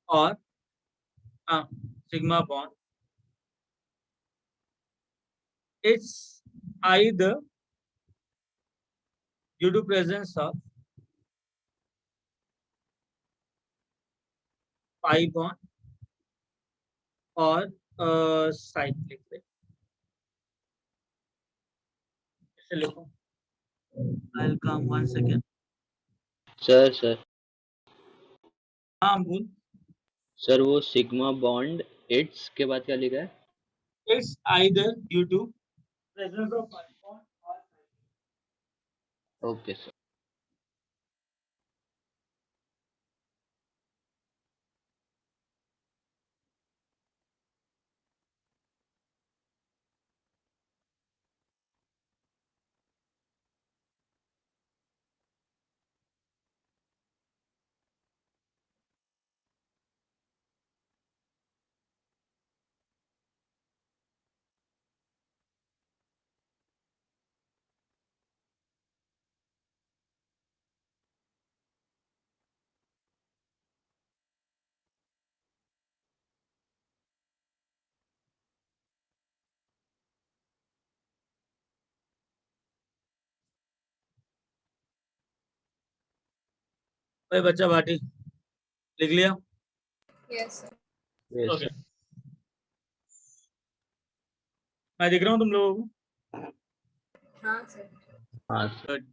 or sigma bond. It's either due to presence of pi bond और cyclic ring. इसे लिखो, I'll come 1 second. Sir हाँ बोल। Sir वो sigma bond it's के बाद क्या लिखा है? It's either due to presence of pi bond or okay sir. भाई बच्चा बाटी लिख लिया? Yes sir. Yes okay, sir. मैं दिख रहा हूँ तुम लोगों को? हाँ सर। हाँ सर। Good.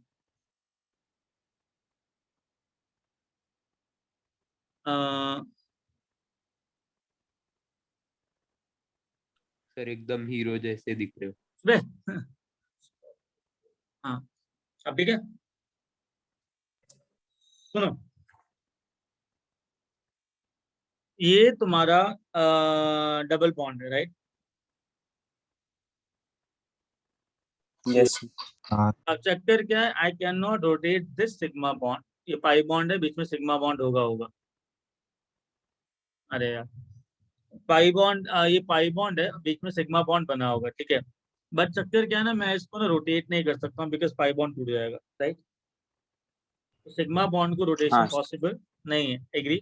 अह, सर एकदम हीरो जैसे दिख रहे हो। बे हाँ, अब ठीक है। सुनो, ये तुम्हारा डबल बॉन्ड है, राइट? यस अब चक्कर क्या है, I can not rotate this sigma bond. ये पाई बॉन्ड है, बीच में सिग्मा बॉन्ड होगा। अरे यार, पाई बॉन्ड, ये पाई बॉन्ड है, बीच में सिग्मा बॉन्ड बना होगा, ठीक है। बट चक्कर क्या है ना, मैं इसको ना रोटेट नहीं कर सकता हूँ बिकॉज पाई बॉन्ड टूट जाएगा, राइट? सिग्मा बॉन्ड को रोटेशन हाँ। पॉसिबल नहीं है, एग्री?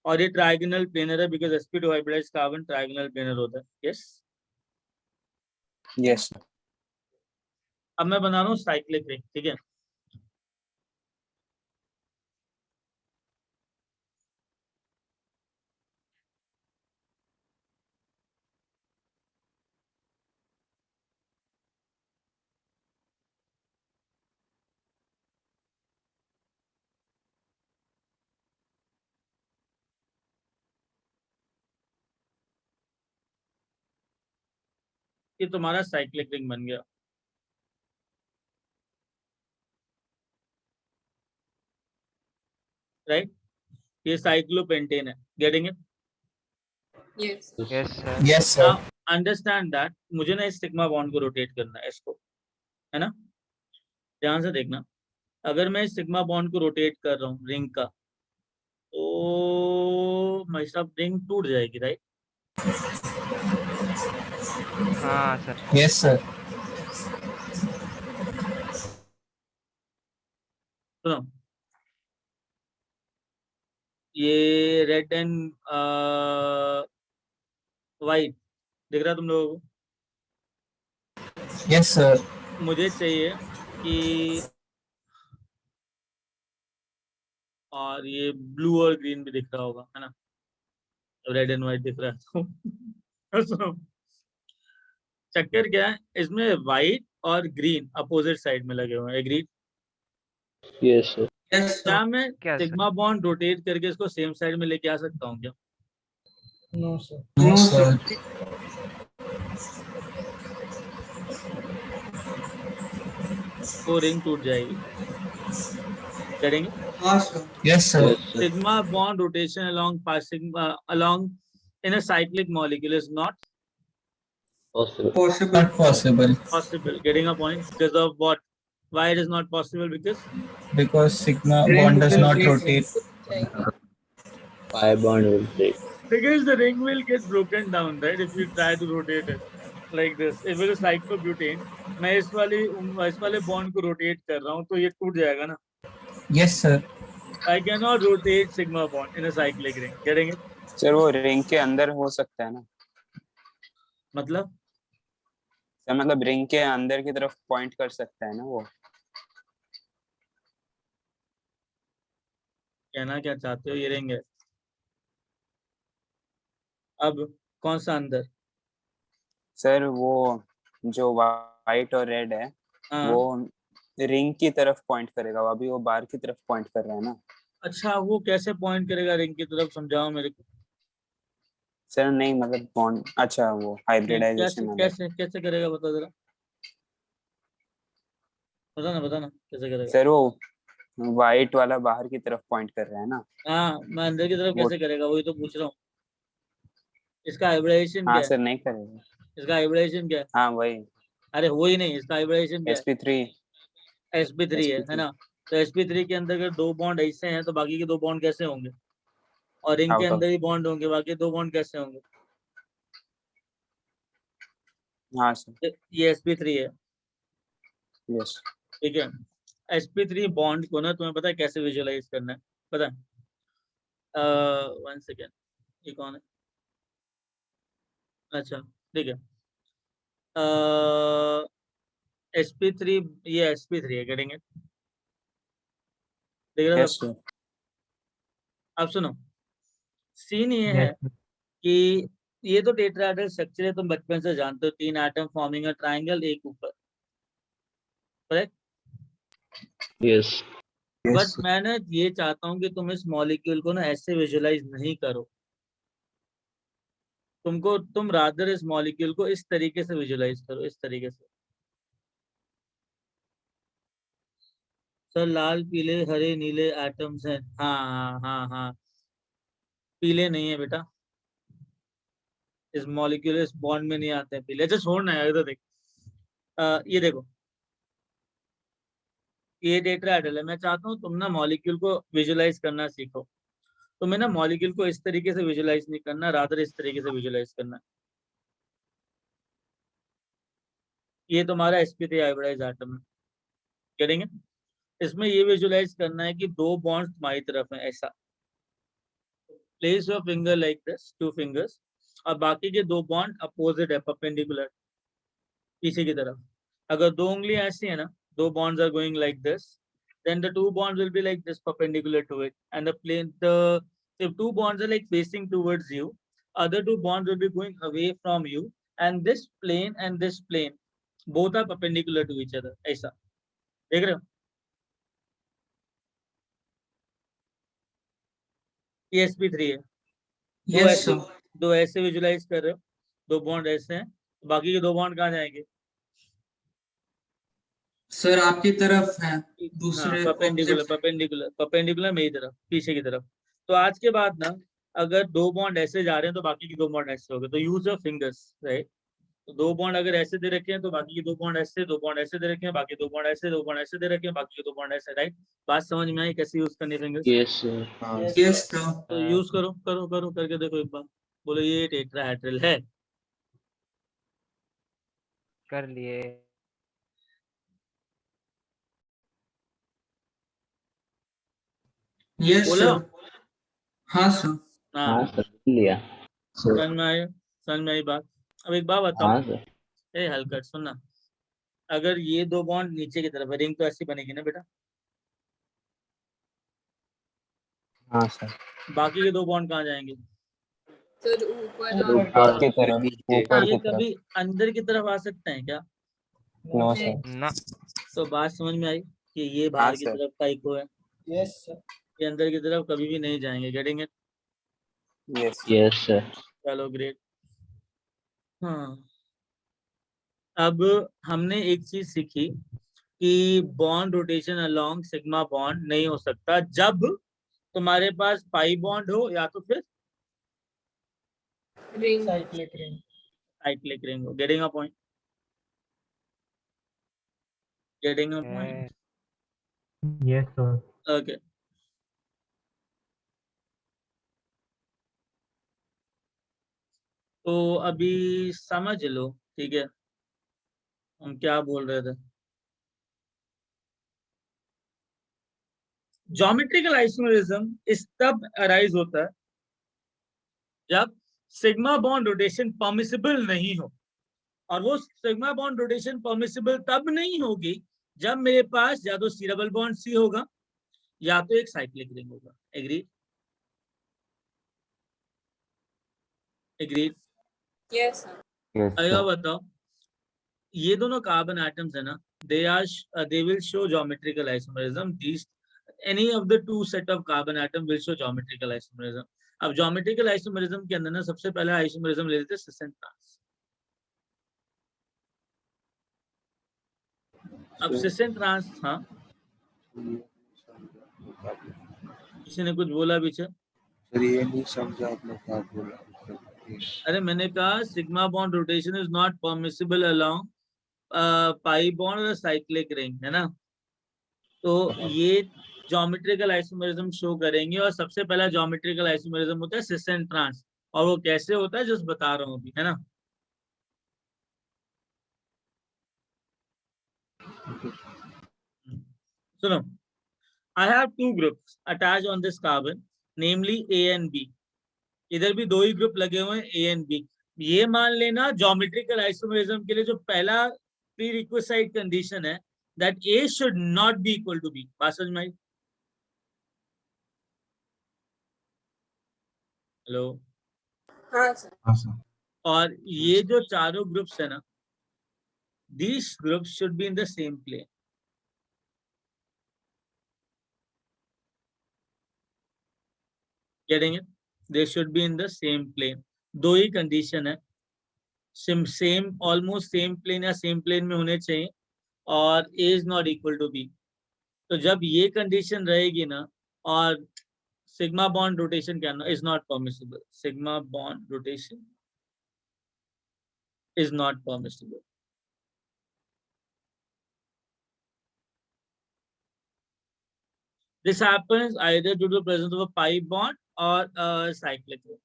और ये ट्राइगोनल प्लेनर है because sp2 hybridize carbon trigonal planar होता है। यस, यस अब मैं बना रहा हूँ साइक्लिक रिंग, ठीक है। ये तुम्हारा साइक्लिक रिंग बन गया, राइट? ये साइक्लोपेंटेन है, getting it? Yes yes sir. Yes, sir. Now understand that मुझे ना इस सिग्मा बॉन्ड को रोटेट करना है, इसको, है ना? ध्यान से देखना, अगर मैं इस सिग्मा बॉन्ड को रोटेट कर रहा हूँ रिंग का, तो मेरी सब रिंग टूट जाएगी, राइट? हाँ सर। Yes, sir. सुनो, ये रेड एंड वाइट दिख रहा है तुम लोगों को? Yes, sir. मुझे चाहिए कि, और ये ब्लू और ग्रीन भी दिख रहा होगा, है ना? रेड एंड व्हाइट दिख रहा है तो सुनो, चक्कर क्या है, इसमें व्हाइट और ग्रीन अपोजिट साइड में लगे हुए हैं, agree? Yes sir. Yes sir. क्या मैं क्या सर? सिग्मा बॉन्ड रोटेट करके इसको सेम साइड में लेके आ सकता हूँ क्या? No, sir. No, sir. वो रिंग टूट जाएगी, करेंगे? हाँ sir. Yes, sir. Yes sir. Sigma bond rotation along passing along in a cyclic molecule is not possible. Possible. Not possible possible. Getting a point? Because of what? Why it is not possible? Because because sigma Ring bond does will not break. rotate. Pi bond will break. the ring will get broken down, right? If you try to rotate it like this, if it is cyclobutane, मैं इस वाले bond को rotate कर रहा हूँ तो ये टूट जाएगा ना? Yes, sir. I cannot rotate sigma bond in a cyclic ring. Getting it? Sir वो रिंग के अंदर हो सकता है ना? मतलब सर मतलब रिंग के अंदर की तरफ पॉइंट कर सकता है ना वो? कहना क्या चाहते हो? ये रिंग है, अब कौन सा अंदर? सर वो जो वाइट और रेड है हाँ वो रिंग की तरफ पॉइंट करेगा, अभी वो बार की तरफ पॉइंट कर रहा है ना। अच्छा, वो कैसे पॉइंट करेगा रिंग की तरफ, समझाओ मेरे को। सर नहीं मतलब बॉन्ड, अच्छा वो नहीं, हाइब्रिडाइजेशन है। कैसे कैसे करेगा, बता जरा, बता ना कैसे करेगा। सर वो वाइट वाला बाहर की तरफ पॉइंट कर रहा है ना। हाँ, मैं अंदर की तरफ वो कैसे करेगा, वही तो पूछ रहा हूँ। इसका हाइब्रिडाइजेशन हाँ क्या है? सर नहीं करेगा। इसका हाइब्रिडाइजेशन क्या है? हाँ वही अरे वही नहीं, इसका हाइब्रिडाइजेशन क्या है? sp3 sp3 है sp3 ना। तो sp3 के अंदर अगर 2 बॉन्ड ऐसे हैं तो बाकी के 2 बॉन्ड कैसे होंगे? और रिंग के आउट ऑफ, अंदर ही बॉन्ड होंगे, बाकी 2 बॉन्ड कैसे होंगे? हाँ सर तो ये sp3 है, यस। ठीक है। sp3 बॉन्ड को ना तुम्हें पता है कैसे विजुअलाइज करना है, पता है? 1 सेकेंड, ये कौन है? अच्छा, ठीक है। sp3, ये sp3 है, करेंगे, देख रहे हो यस सब? सर। अब सुनो, सीन ये है यस कि ये तो टेट्राहेड्रल स्ट्रक्चर है, तुम बचपन से जानते हो, 3 एटम फॉर्मिंग अ ट्रायंगल, एक ऊपर, करेक्ट? यस बट मैं ना ये चाहता हूँ कि तुम इस मॉलिक्यूल को ना ऐसे विजुअलाइज नहीं करो, तुम रादर इस मॉलिक्यूल को इस तरीके से विजुअलाइज करो, इस तरीके से। सर लाल पीले हरे नीले एटम्स हैं, हाँ हाँ हाँ हाँ, पीले नहीं है बेटा, इस मॉलिक्यूल इस बॉन्ड में नहीं आते हैं पीले। अच्छा छोड़ना है, इधर देख, ये देखो, ये टेट्राहेड्रल है। मैं चाहता हूँ तुम ना मॉलिक्यूल को विजुअलाइज करना सीखो। तुम्हें ना मॉलिक्यूल को इस तरीके से विजुअलाइज नहीं करना, रादर इस तरीके से विजुअलाइज करना। ये तुम्हारा sp3 हाइब्रिडाइज्ड एटम है, करेंगे। इसमें ये विजुअलाइज करना है कि 2 बॉन्ड्स तुम्हारी तरफ हैं, ऐसा। Place your finger like this, 2 fingers, और बाकी के 2 बॉन्ड अपोजिट है, परपेंडिकुलर, पीछे की तरफ। अगर 2 उंगलियां ऐसी है ना, 2 bonds are going like this, then the 2 bonds will be like this, perpendicular to it, and the plane, if 2 bonds are like facing towards you, other 2 bonds will be going away from you, and this plane both are perpendicular to each other, ऐसा, देख रहे हो? ये sp3 है। Yes sir. दो ऐसे visualise कर रहे हो, 2 बॉन्ड ऐसे हैं, बाकी के 2 बॉन्ड कहाँ जाएंगे? सर आपकी तरफ है, हाँ, दूसरे परपेंडिकुलर opposite परपेंडिकुलर परपेंडिकुलर मेरी तरफ, पीछे की तरफ। तो आज के बाद ना, अगर 2 बॉन्ड ऐसे जा रहे हैं तो बाकी के 2 बॉन्ड ऐसे हो गए, तो यूज योर फिंगर्स, राइट? तो 2 बॉन्ड अगर ऐसे दे रखे हैं तो बाकी के 2 बॉन्ड ऐसे, 2 बॉन्ड ऐसे दे रखे हैं, बाकी 2 बॉन्ड ऐसे, 2 बॉन्ड ऐसे दे रखे हैं, बाकी के 2 बॉन्ड ऐसे, राइट? बात समझ में आई कैसे यूज करनी fingers? Yes sir yes sir. तो यूज करो करो करो, करके देखो एक बार, बोलो ये टेट्राहेड्रल है। कर लिए। यस बोलो। सर। हाँ सर। हाँ, हाँ सर लिया समझ में आया, समझ में आई बात। अब एक बात बताओ, हाँ सर ए हलकट सुनना, अगर ये 2 बॉन्ड नीचे की तरफ है, रिंग तो ऐसी बनेगी ना बेटा, हाँ सर बाकी के 2 बॉन्ड कहाँ जाएंगे? सर ऊपर सर आ ऊपर की ऊपर तरफ, नीचे। ऊपर ये की तरफ। कभी अंदर की तरफ आ सकते हैं क्या? No sir. ना तो बात समझ में आई कि ये हाँ बाहर की सर। तरफ का इको है, यस सर। ये अंदर की तरफ कभी भी नहीं जाएंगे, getting it? Yes yes sir चलो ग्रेट। हाँ, अब हमने एक चीज सीखी कि bond rotation along sigma bond नहीं हो सकता जब तुम्हारे पास पाई बॉन्ड हो या तो फिर ring. Cyclic ring. Cyclic ring हो। Getting a point? Getting a point? Yes sir. Okay. तो अभी समझ लो, ठीक है, हम क्या बोल रहे थे। ज्योमेट्रिकल आइसोमेरिज्म इस तब अराइज होता है जब सिग्मा बॉन्ड रोटेशन परमिसिबल नहीं हो, और वो सिग्मा बॉन्ड रोटेशन परमिसिबल तब नहीं होगी जब मेरे पास या तो सी डबल बॉन्ड सी होगा या तो एक साइक्लिक रिंग होगा। Agree? Agreed? Yes sir. Yes, आएगा sir. बताओ, ये दोनों कार्बन एटम्स है ना, they will show geometrical isomerism. These any of the two set of carbon atom will show geometrical isomerism. अब geometrical isomerism के अंदर ना सबसे पहले isomerism ले लेते हैं cis and trans. अब cis and trans, हाँ किसी ने कुछ बोला पीछे? सर ये नहीं समझा आपने क्या बोला। अरे मैंने कहा sigma bond rotation is not permissible along pi bond और साइक्लिक रिंग, है ना? तो ये ज्योमेट्रिकल आइसोमेरिज्म शो करेंगे और सबसे पहला ज्योमेट्रिकल आइसोमेरिज्म होता है सिस एंड ट्रांस, और वो कैसे होता है जस्ट बता रहा हूँ अभी, है ना? सुनो, I have two groups attached on this carbon, namely A and B. इधर भी दो ही ग्रुप लगे हुए हैं A and B. ये मान लेना ज्योमेट्रिकल आइसोमेरिज्म के लिए जो पहला प्रीरिक्विसाइट कंडीशन है, that A should not be equal to B. बात समझ में आई? हेलो? हाँ सर। और ये जो चारों ग्रुप्स है ना, these groups should be in the same plane. Getting it? They should be in the same plane. दो ही कंडीशन है, सेम ऑलमोस्ट सेम प्लेन या सेम प्लेन में होने चाहिए, और A is not equal to B. तो जब ये कंडीशन रहेगी ना, और सिग्मा बॉन्ड रोटेशन क्या ना is not permissible, sigma bond rotation is not permissible. This happens either due to the presence of a pi bond or a cyclic ring.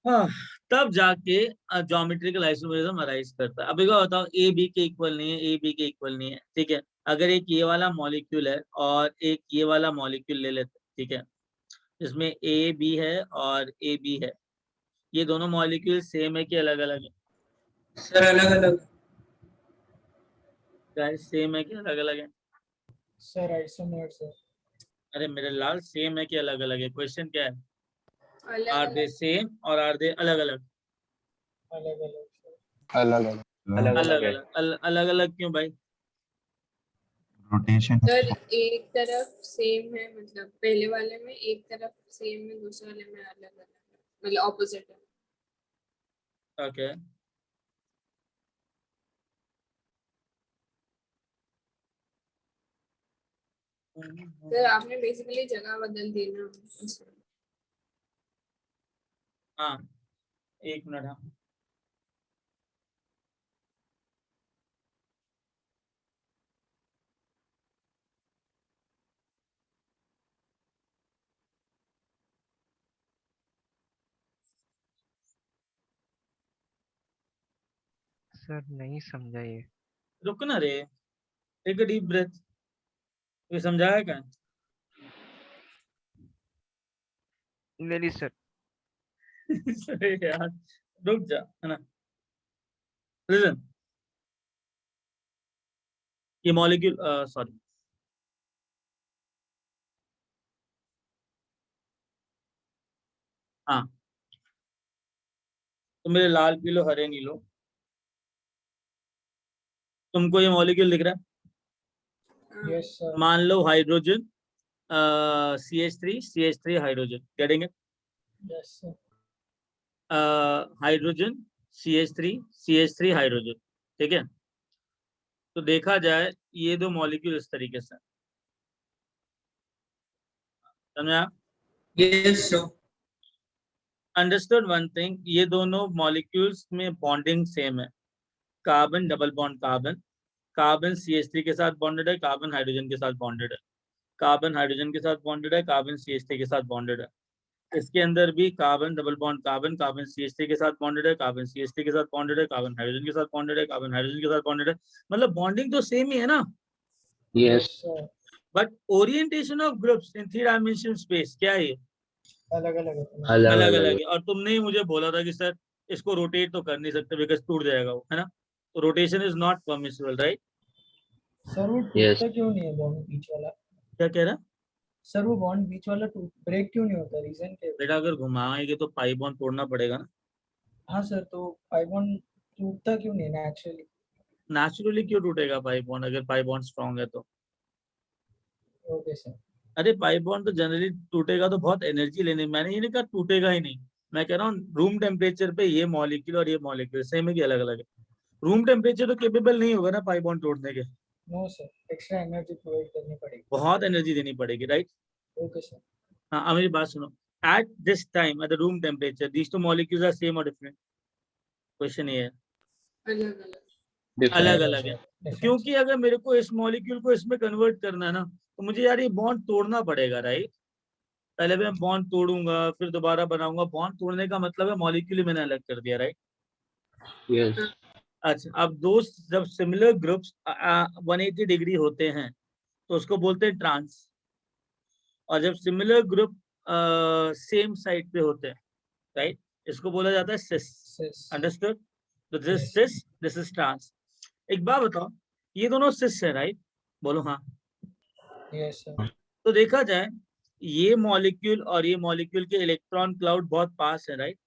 हाँ, तब जाके ज्योमेट्रिकल आइसोमेरिज्म अराइज करता है। अब एक बात बताओ, ए बी के इक्वल नहीं है, ए बी के इक्वल नहीं है, ठीक है? अगर एक ये वाला मॉलिक्यूल है और एक ये वाला मॉलिक्यूल ले लेते हैं, ठीक है, इसमें ए बी है और ए बी है, ये दोनों मॉलिक्यूल सेम है कि अलग अलग है? सर अलग अलग। गाइस सेम है कि अलग अलग है? Sir isomer sir. अरे मेरे लाल सेम है कि अलग अलग है? क्वेश्चन क्या है? अलग आर दे सेम और आर दे अलग अलग? अलग अलग अलग अलग अलग अलग अलग अलग क्यों भाई? रोटेशन सर एक तरफ सेम है, मतलब पहले वाले में एक तरफ सेम है, दूसरे वाले में अलग अलग है, मतलब ऑपोजिट है। ओके सर आपने बेसिकली जगह बदल दी ना। हाँ, एक मिनट। हाँ, सर नहीं समझा ये। रुक ना रे, टेक अ डीप ब्रेथ। ये समझाया क्या? नहीं सर। अरे यार रुक जा, है ना? लिसन, ये मॉलिक्यूल सॉरी, हाँ, तो मेरे लाल पीलो हरे नीलो, तुमको ये मॉलिक्यूल दिख रहा है? Yes sir. मान लो hydrogen CH3 hydrogen, getting it? Yes sir. Hydrogen CH3 hydrogen, ठीक है? तो देखा जाए ये दो मॉलिक्यूल इस तरीके से, समझा? Yes sir. Understood one thing, ये दोनों मॉलिक्यूल्स में बॉन्डिंग सेम है। Carbon double bond carbon, carbon CH3 के साथ बॉन्डेड है, कार्बन हाइड्रोजन के साथ बॉन्डेड है, कार्बन हाइड्रोजन के साथ बॉन्डेड है, कार्बन CH3 के साथ बॉन्डेड है। इसके अंदर भी carbon double bond carbon, carbon CH3 के साथ बॉन्डेड है, कार्बन CH3 के साथ बॉन्डेड है, कार्बन हाइड्रोजन के साथ बॉन्डेड है, कार्बन हाइड्रोजन के साथ बॉन्डेड है, मतलब बॉन्डिंग तो सेम ही है ना? Yes. Sir. But orientation of groups in 3 dimension space क्या है? अलग अलग है। अलग अलग अलग अलग है। और तुमने ही मुझे बोला था कि सर इसको रोटेट तो कर नहीं सकते बिकॉज टूट जाएगा वो, है ना? तो rotation is not permissible, right? Sir वो Yes. टूटता क्यों नहीं है दोनों बीच वाला? क्या कह रहा? सर वो बॉन्ड बीच वाला ब्रेक क्यों नहीं होता, रीजन क्या है? बेटा अगर घुमाएंगे तो पाई बॉन्ड तोड़ना पड़ेगा ना। हाँ सर, तो पाई बॉन्ड टूटता क्यों नहीं नेचुरली? नेचुरली क्यों टूटेगा पाई बॉन्ड, अगर पाई बॉन्ड स्ट्रांग है तो? Okay sir. अरे पाई बॉन्ड तो जनरली टूटेगा तो बहुत एनर्जी लेने, मैंने ये नहीं कहा टूटेगा ही नहीं, मैं कह रहा हूँ रूम टेम्परेचर पे ये मॉलिक्यूल और ये मॉलिक्यूल सेम है कि अलग अलग है? रूम टेम्परेचर तो केपेबल नहीं होगा ना पाई बॉन्ड तोड़ने के, no sir, extra energy provide करनी पड़ेगी। बहुत एनर्जी देनी पड़ेगी, राइट? Okay sir. हाँ अब मेरी बात सुनो, at this time at the room temperature these two molecules are same or different? Question ये है, अलग अलग। अलग अलग है, क्योंकि अगर मेरे को इस मॉलिक्यूल को इसमें कन्वर्ट करना है ना, तो मुझे यार ये बॉन्ड तोड़ना पड़ेगा, राइट? पहले मैं बॉन्ड तोड़ूंगा फिर दोबारा बनाऊंगा, बॉन्ड तोड़ने का मतलब है मॉलिक्यूल ही मैंने अलग कर दिया, राइट? यस अच्छा, अब दो जब सिमिलर ग्रुप्स 180 डिग्री होते हैं तो उसको बोलते हैं ट्रांस, और जब सिमिलर ग्रुप सेम साइड पे होते हैं, राइट, इसको बोला जाता है सिस। अंडरस्टूड? तो दिस इज ट्रांस। एक बात बताओ, ये दोनों सिस है, राइट? बोलो हाँ। Yes sir. तो देखा जाए ये मॉलिक्यूल और ये मॉलिक्यूल के इलेक्ट्रॉन क्लाउड बहुत पास है, राइट?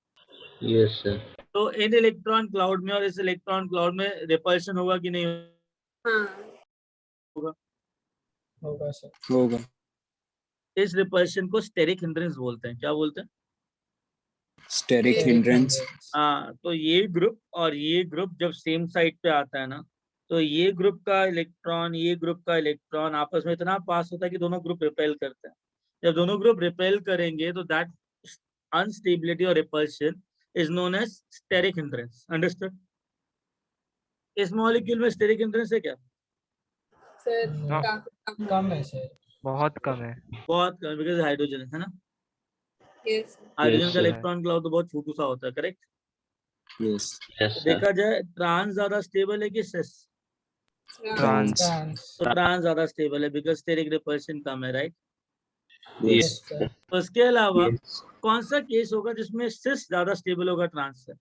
यस सर तो इन इलेक्ट्रॉन क्लाउड में और इस इलेक्ट्रॉन क्लाउड में रिपल्शन होगा कि नहीं हाँ होगा? होगा सर। होगा। इस रिपल्शन को स्टेरिक हिंड्रेंस बोलते हैं। क्या बोलते हैं? Steric hindrance. हाँ, तो ये ग्रुप और ये ग्रुप जब सेम साइड पे आता है ना, तो ये ग्रुप का इलेक्ट्रॉन ये ग्रुप का इलेक्ट्रॉन आपस में इतना पास होता है कि दोनों ग्रुप रिपेल करते हैं। जब दोनों ग्रुप रिपेल करेंगे तो दैट अनस्टेबिलिटी और repulsion is known as steric hindrance. Understood? इस मॉलिक्यूल में स्टेरिक हिंड्रेंस है क्या? सर हाँ। काफी कम है सर। बहुत कम है। बहुत कम, बिकॉज हाइड्रोजन है ना, यस हाइड्रोजन Yes, का sir. इलेक्ट्रॉन क्लाउड तो बहुत छोटू सा होता है, करेक्ट? यस। यस सर देखा जाए ट्रांस ज्यादा स्टेबल है कि सिस? ट्रांस। ट्रांस। तो ट्रांस ज्यादा स्टेबल है बिकॉज स्टेरिक रिपल्शन कम है, राइट? यस। सर। उसके अलावा Yes. कौन सा केस होगा जिसमें सिस ज्यादा स्टेबल होगा ट्रांस से?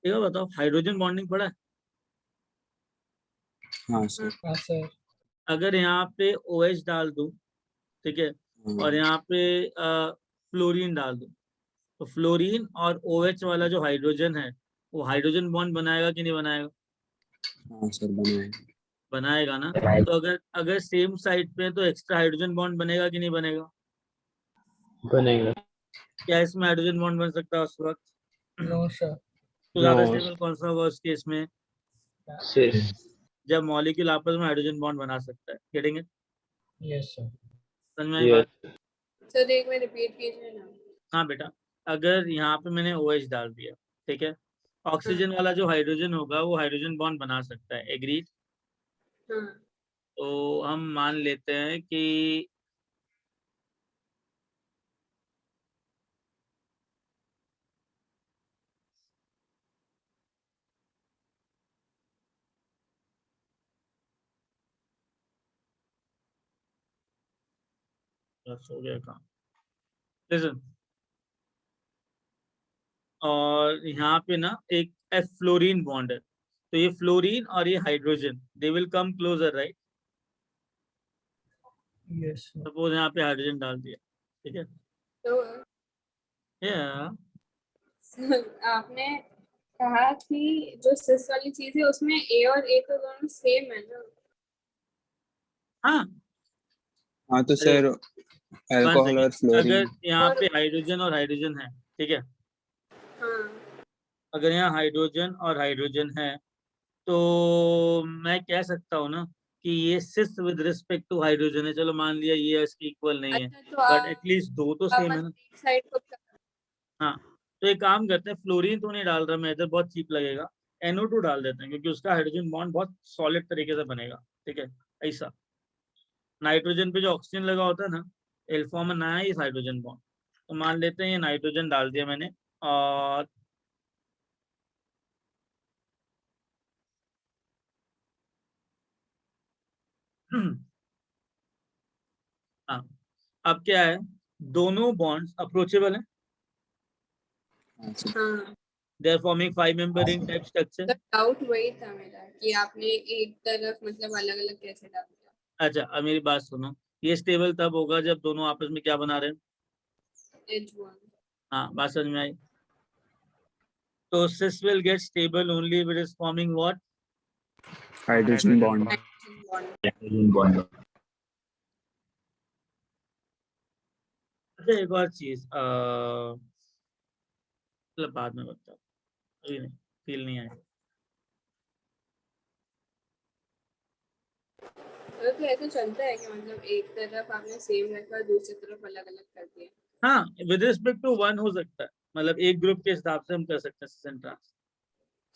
ठीक है, बताओ। हाइड्रोजन बॉन्डिंग पड़ा है? हाँ सर। हाँ सर। अगर यहाँ पे OH डाल दूं, ठीक है, और यहाँ पे फ्लोरीन डाल दूं, तो फ्लोरीन और OH वाला जो हाइड्रोजन है वो हाइड्रोजन बॉन्ड बनाएगा कि नहीं बनाएगा? हाँ सर बनाए। बनाएगा ना। तो अगर अगर सेम साइड पे है तो एक्स्ट्रा हाइड्रोजन बॉन्ड बनेगा कि नहीं बनेगा? बनेगा क्या इसमें हाइड्रोजन बॉन्ड बन सकता है उस वक्त? No sir. तो ज्यादा No. स्टेबल कौन सा होगा उस केस में? सिस जब मॉलिक्यूल आपस में हाइड्रोजन बॉन्ड बना सकता है। Getting it? Yes sir. समझ में आई बात? यस सर एक में रिपीट कीजिए ना। हाँ बेटा, अगर यहाँ पे मैंने OH डाल दिया, ठीक है, ऑक्सीजन वाला जो हाइड्रोजन होगा वो हाइड्रोजन बॉन्ड बना सकता है, एग्री? हाँ तो हम मान लेते हैं कि बस हो गया काम। लिसन, और यहाँ पे ना एक F फ्लोरीन बॉन्ड है, तो ये फ्लोरीन और ये hydrogen they will come closer, right? Yes sir. Suppose यहाँ पे हाइड्रोजन डाल दिया, ठीक है, तो या सर आपने कहा कि जो सिस वाली चीज है उसमें ए और ए तो दोनों सेम है ना। हाँ। हाँ तो अरे, सर one अल्कोहल second, और फ्लोरीन। अगर यहाँ और पे हाइड्रोजन और हाइड्रोजन है, ठीक है, हाँ अगर यहाँ हाइड्रोजन और हाइड्रोजन है तो मैं कह सकता हूँ ना कि ये सिस विद रिस्पेक्ट टू हाइड्रोजन है। चलो मान लिया ये इसके इक्वल नहीं है, अच्छा तो बट आप एटलीस्ट दो तो सेम है ना। एक साइड को हाँ, तो एक काम करते हैं, फ्लोरीन तो नहीं डाल रहा मैं इधर, बहुत चीप लगेगा, NO2 डाल देते हैं क्योंकि उसका हाइड्रोजन बॉन्ड बहुत सॉलिड तरीके से बनेगा, ठीक है। ऐसा नाइट्रोजन पे जो ऑक्सीजन लगा होता है ना, एल्फा में नया ही हाइड्रोजन बॉन्ड, तो मान लेते हैं ये नाइट्रोजन डाल दिया मैंने, और हाँ, अब क्या है, दोनों बॉन्ड्स अप्रोचेबल है, हाँ सर। हाँ they are forming 5-member ring type structure. Doubt वही था मेरा कि आपने एक तरफ मतलब अलग अलग कैसे डाल दिया। अच्छा अब मेरी बात सुनो, ये स्टेबल तब होगा जब दोनों आपस में क्या बना रहे हैं, एज वन। हाँ बात समझ में आई। तो cis will get stable only if it is forming what? Hydrogen bond. अच्छा एक और चीज मतलब बाद में बताओ, अभी नहीं, फील नहीं आया। तो ऐसा चलता है कि मतलब एक तरफ आपने सेम रखा दूसरी तरफ अलग अलग कर दिया। हाँ विद रिस्पेक्ट टू वन हो सकता है, मतलब एक ग्रुप के हिसाब से हम कर सकते हैं cis and trans।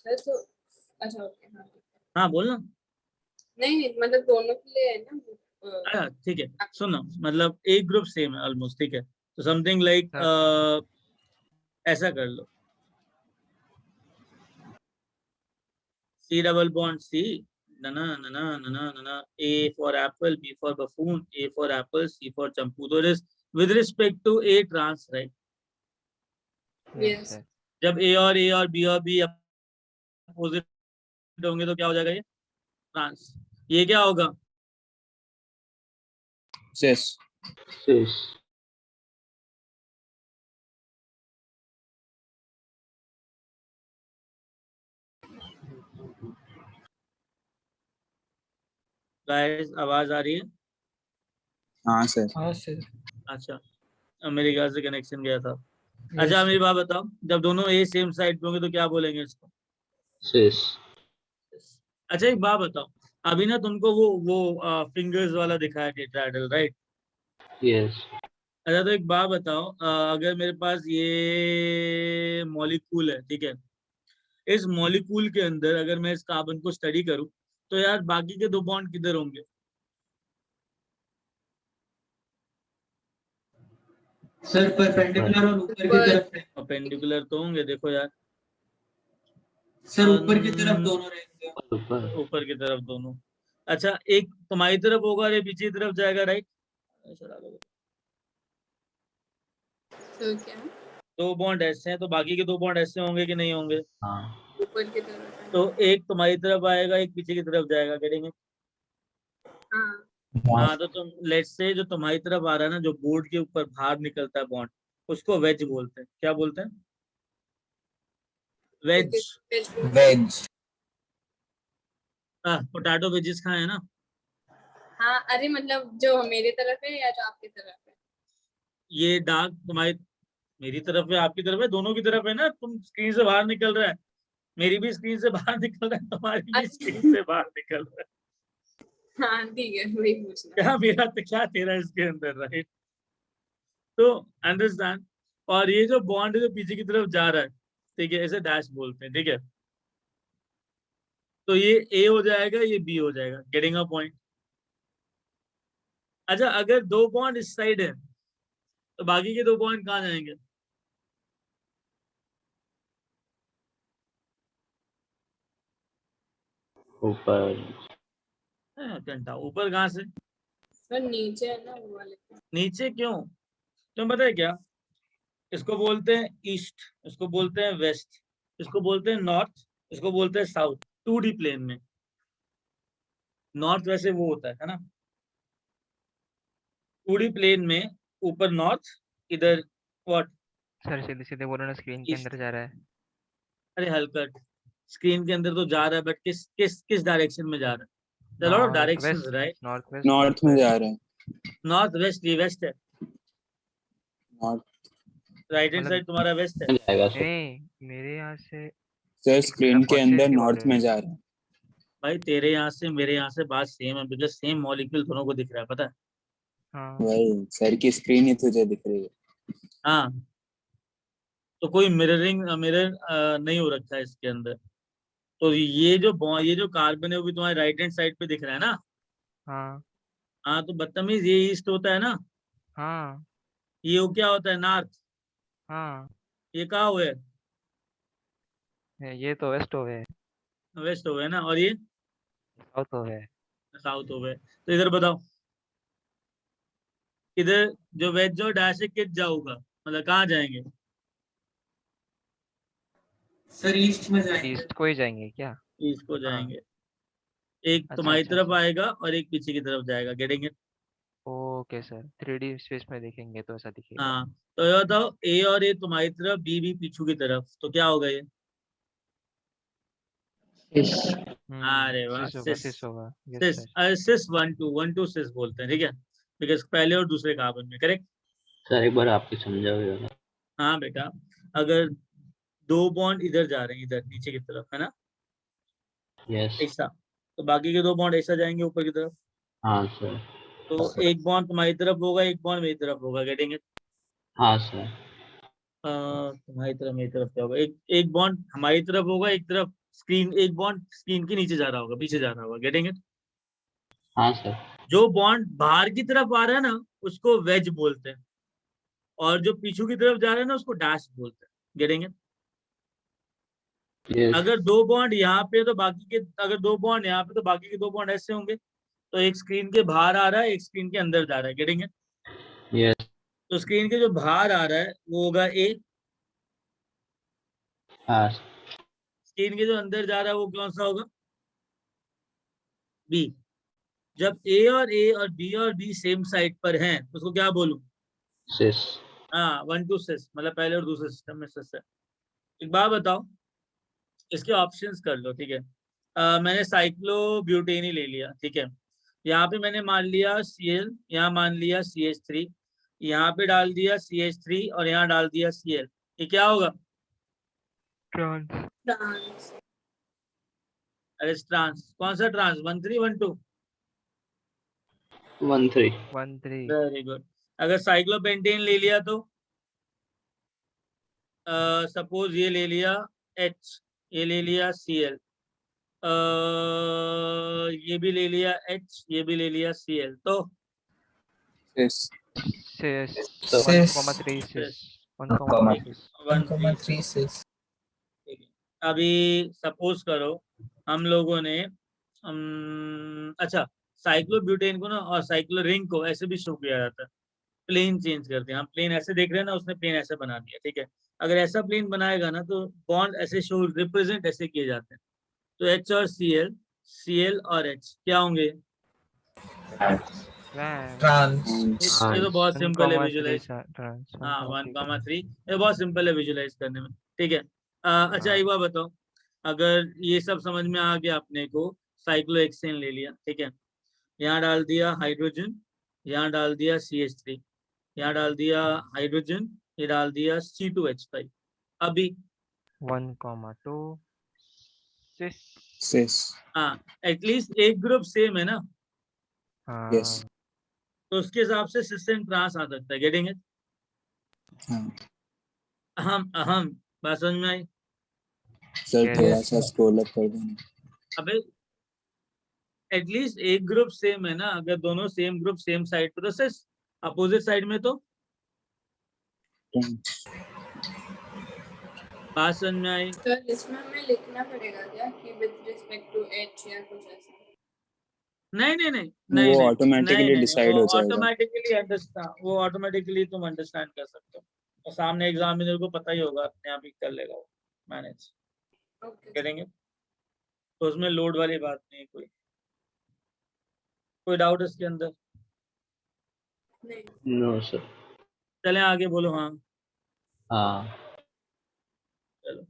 सर तो अच्छा ओके हाँ हाँ बोलना। नहीं मतलब दोनों के लिए है ना। अच्छा ठीक है, सुनो मतलब एक ग्रुप सेम है ऑलमोस्ट, ठीक है, तो समथिंग लाइक ऐसा कर लो, C double bond C, nana nana nana nana, A for apple, B for buffoon, A for apple, C for champu. So it is with respect to A trans, right? Yes. जब A और B और B opposite होंगे तो क्या हो जाएगा ये trans. ये क्या होगा सिस। सिस। गाइस आवाज आ रही है? हाँ सर। हाँ सर। अच्छा मेरे ख्याल से कनेक्शन गया था। Yes, अच्छा मेरी sir. बात बताओ, जब दोनों ए सेम साइड पे होंगे तो क्या बोलेंगे इसको? सिस। अच्छा एक बात बताओ, अभी ना तुमको वो फिंगर्स वाला दिखाया टेट्राहेड्रल, राइट? यस। अच्छा तो एक बात बताओ, अगर मेरे पास ये मॉलिक्यूल है, ठीक है, इस मॉलिक्यूल के अंदर अगर मैं इस कार्बन को स्टडी करूं तो यार बाकी के दो बॉन्ड किधर होंगे? सर परपेंडिकुलर और ऊपर की तरफ है। परपेंडिकुलर तो होंगे, देखो यार सर ऊपर की तरफ दोनों रहेंगे। ऊपर की तरफ दोनों। अच्छा एक तुम्हारी तरफ होगा और ये पीछे की तरफ जाएगा, राइट? तो क्या दो बॉन्ड ऐसे हैं तो बाकी के दो बॉन्ड ऐसे होंगे कि नहीं होंगे? हाँ। ऊपर की तरफ है। तो एक तुम्हारी तरफ आएगा, एक पीछे की तरफ जाएगा, करेंगे? हाँ हाँ तो तुम लेट्स से जो तुम्हारी तरफ आ रहा है ना, जो बोर्ड के ऊपर बाहर निकलता है बॉन्ड, उसको वेज बोलते हैं। क्या बोलते हैं? वेज। वेज। पोटैटो वेजेस खाए हैं ना? हाँ अरे मतलब जो मेरी तरफ है या जो आपकी तरफ है? ये दाग तुम्हारी मेरी तरफ है, आपकी तरफ है, दोनों की तरफ है ना। तुम स्क्रीन से बाहर निकल रहा है, मेरी भी स्क्रीन से बाहर निकल रहा है, तुम्हारी भी स्क्रीन से बाहर निकल रहा है। हाँ ठीक है वही पूछना। क्या मेरा तो क्या तेरा इसके अंदर, राइट? तो अंडरस्टैंड। और ये जो बॉन्ड है जो पीछे की तरफ जा रहा है, ठीक है, ऐसे डैश बोलते हैं, ठीक है। तो ये ए हो जाएगा, ये बी हो जाएगा, गेटिंग अ पॉइंट। अच्छा अगर दो बॉन्ड इस साइड है तो बाकी के दो बॉन्ड कहाँ जाएंगे? ऊपर। घंटा ऊपर कहाँ से? सर नीचे है ना वो वाले। नीचे क्यों? तुम पता है क्या, इसको बोलते हैं ईस्ट, इसको बोलते हैं वेस्ट, इसको बोलते हैं नॉर्थ, इसको बोलते हैं साउथ। 2D प्लेन में नॉर्थ वैसे वो होता है ना, 2D प्लेन में ऊपर नॉर्थ, इधर व्हाट? सर सीधे सीधे बोलो ना, स्क्रीन के अंदर जा रहा है। अरे हल्का स्क्रीन के अंदर तो जा रहा है, बट किस किस किस डायरेक्शन में जा रहा है? There are a lot of directions, right? North west. North में जा रहे हैं। नॉर्थ वेस्ट, ये वेस्ट है, नॉर्थ। राइट हैंड साइड तुम्हारा वेस्ट है। जाएगा सर। नहीं मेरे यहाँ से सर स्क्रीन के अंदर consciously बोल नॉर्थ रहे में हैं। जा रहे हैं। भाई तेरे यहाँ से मेरे यहाँ से बात सेम है, बिकॉज सेम मॉलिक्यूल दोनों को दिख रहा है, पता है? हाँ वही सर की स्क्रीन ही तुझे दिख रही है। हाँ तो कोई मिरर नहीं हो रखा है इसके अंदर। तो ये जो कार्बन है वो भी तुम्हारे राइट हैंड साइड पे दिख रहा है ना? हाँ हाँ तो बदतमीज, ये ईस्ट होता है ना, हाँ ये वो क्या होता है नॉर्थ, हाँ ये कहाँ हुए? ये तो वेस्ट हो गए, वेस्ट हो गए ना, और ये साउथ हो गए। साउथ हो गए। तो इधर बताओ, इधर जो वेज और डैश है किस जाऊंगा, मतलब कहाँ जाएंगे? सर ईस्ट में जाएंगे। ईस्ट को ही जाएंगे क्या? ईस्ट को हाँ। जाएंगे, एक अच्छा तुम्हारी अच्छा तरफ अच्छा आएगा और एक पीछे की तरफ जाएगा, getting it? Okay sir, 3D space में देखेंगे तो ऐसा दिखेगा। हाँ, तो ये बताओ ए और ए तुम्हारी तरफ, बी भी पीछू की तरफ, तो क्या होगा ये? अरे वाह, सिस होगा, सिस। सिस होगा, यस सिस, सर। सिस 1 2 सिस बोलते हैं, ठीक है, बिकॉज पहले और दूसरे कार्बन में, करेक्ट। सर एक बार आपकी समझाओ जरा। हाँ बेटा, अगर दो बॉन्ड इधर जा रहे हैं, इधर नीचे की तरफ, है ना, यस। ऐसा, तो बाकी के दो बॉन्ड ऐसा जाएंगे ऊपर की तरफ। हाँ सर। तो एक बॉन्ड तुम्हारी तरफ होगा, एक बॉन्ड मेरी तरफ होगा, गेटिंग इट? हाँ सर। तुम्हारी तरफ मेरी तरफ क्या होगा, एक एक बॉन्ड हमारी तरफ होगा, एक तरफ स्क्रीन, एक बॉन्ड स्क्रीन के नीचे जा रहा होगा, पीछे जा रहा होगा, गेटिंग इट? हाँ सर। जो बॉन्ड बाहर की तरफ आ रहा है ना, उसको वेज बोलते हैं, और जो पीछू की तरफ जा रहा है ना, उसको डैश बोलते हैं, गेटिंग इट? यस। अगर दो बॉन्ड यहाँ पे तो बाकी के, अगर दो बॉन्ड यहाँ पे तो बाकी के दो बॉन्ड ऐसे होंगे, तो एक स्क्रीन के बाहर आ रहा है, एक स्क्रीन के अंदर जा रहा है, गेटिंग इट? यस। तो स्क्रीन के जो बाहर आ रहा है वो होगा ए, हाँ स्क्रीन के जो अंदर जा रहा है वो कौन सा होगा? बी। जब ए और बी सेम साइड पर हैं तो उसको क्या बोलूं? सिस। हाँ, 1 2 6, मतलब पहले और दूसरे सिस्टम में सिस है। एक बात बताओ, इसके ऑप्शंस कर लो, ठीक है। मैंने साइक्लोब्यूटेन ही ले लिया, ठीक है। यहाँ पे मैंने मान लिया Cl, यहाँ मान लिया CH3, यहाँ पे डाल दिया CH3 और यहाँ डाल दिया Cl, ये क्या होगा? ट्रांस। ट्रांस। अरे ट्रांस, कौन सा ट्रांस? 1 3 1 2? 1 3। 1 3 very good. अगर साइक्लोपेंटेन ले लिया तो सपोज ये ले लिया H, ये ले लिया Cl, ये भी ले लिया H, ये भी ले लिया Cl, तो सिस सिस सिस 1,3 सिस सिस 1,3 1,3 सिस। ठीक है। अभी सपोज करो हम लोगों ने अच्छा, साइक्लोब्यूटेन को ना और साइक्लोरिंग को ऐसे भी शो किया जाता है, प्लेन चेंज करते हैं हम, प्लेन ऐसे देख रहे हैं ना, उसने प्लेन ऐसे बना दिया, ठीक है। अगर ऐसा प्लेन बनाएगा ना तो बॉन्ड ऐसे शो, रिप्रेजेंट ऐसे किए जाते हैं, तो H और Cl, Cl और H क्या होंगे? ट्रांस। ये तो बहुत सिंपल है 1,3 विजुलाइज। ट्रांस हाँ 1,3 1,3, ये बहुत सिंपल है विजुलाइज करने में, ठीक है। अच्छा हाँ। एक बात बताओ, अगर ये सब समझ में आ गया अपने को, साइक्लोहेक्सेन ले लिया, ठीक है, यहाँ डाल दिया हाइड्रोजन, यहाँ डाल दिया CH3, यहाँ डाल दिया हाइड्रोजन, ये डाल दिया C2H5, अभी 1,2 सिस। सिस हाँ, एटलीस्ट एक ग्रुप सेम है ना, यस हाँ तो उसके हिसाब से सिस एंड ट्रांस आ सकता है, गेटिंग इट? हाँ अहम अहम, बात समझ में आई? Sir Yes. थोड़ा सा स्क्रॉल अप कर देना। अबे एटलीस्ट एक ग्रुप सेम है ना, अगर दोनों सेम ग्रुप सेम साइड पे तो सिस, अपोजिट साइड में तो बात समझ में आई? तो इसमें हमें लिखना पड़ेगा क्या कि विद रिस्पेक्ट टू एच या कुछ ऐसा? नहीं नहीं नहीं वो नहीं नहीं automatically नहीं नहीं, decide वो हो जाएगा। ऑटोमेटिकली अंडरस्टैंड, वो ऑटोमेटिकली तुम अंडरस्टैंड कर सकते हो, और सामने एग्जामिनर को पता ही होगा, अपने आप ही कर लेगा वो मैनेज, ओके करेंगे, तो उसमें लोड वाली बात नहीं है। कोई डाउट इसके अंदर? नहीं। No sir. चलें आगे, बोलो हाँ। हाँ। चलो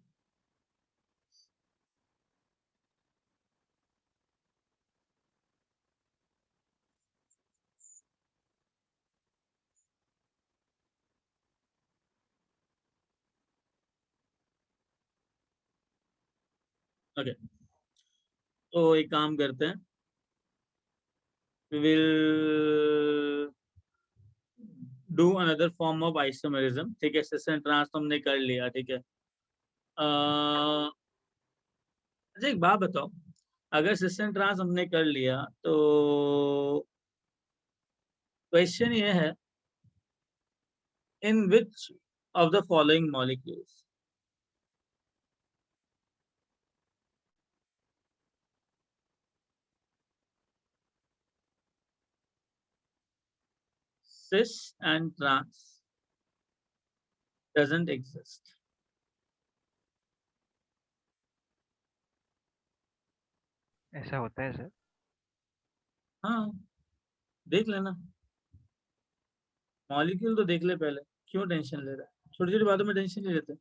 ओके, तो एक काम करते हैं, we will do another form of isomerism, ठीक है। सिस एंड ट्रांस तो हमने कर लिया, ठीक है। अच्छा एक बात बताओ, अगर सिस एंड ट्रांस हमने कर लिया तो क्वेश्चन ये है, in which of the following molecules cis and trans doesn't exist? ऐसा होता है सर? हाँ, देख लेना, मॉलिक्यूल तो देख ले पहले, क्यों टेंशन ले रहा है, छोटी छोटी बातों में टेंशन नहीं लेते।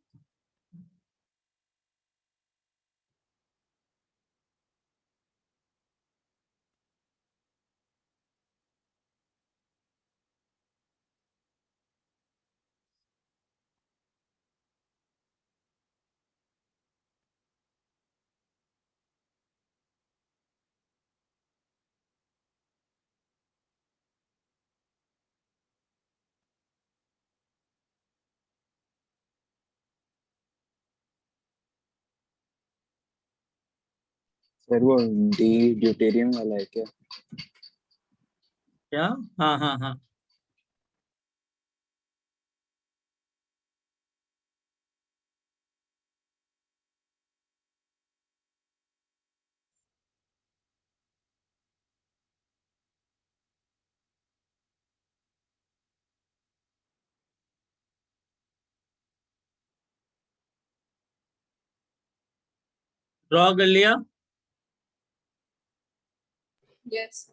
सर वो डी ड्यूटेरियम वाला है क्या? क्या? हाँ हाँ हाँ, ड्रॉ कर लिया। यस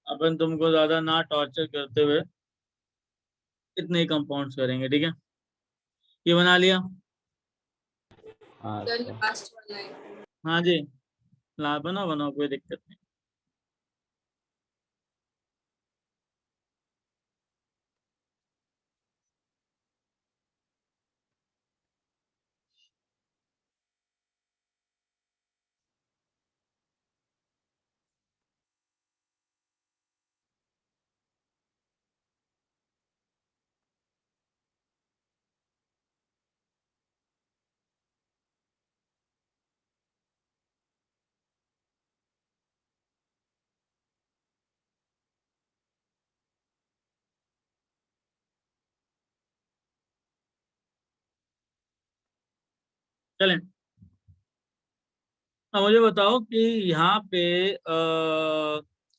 अपन तुमको ज्यादा ना टॉर्चर करते हुए इतने ही कंपाउंड्स करेंगे, ठीक है? ये बना लिया। हाँ सर सर। लास्ट वाला है। हाँ जी, ला बनाओ बनाओ, कोई दिक्कत नहीं। चलें, अब मुझे बताओ कि यहाँ पे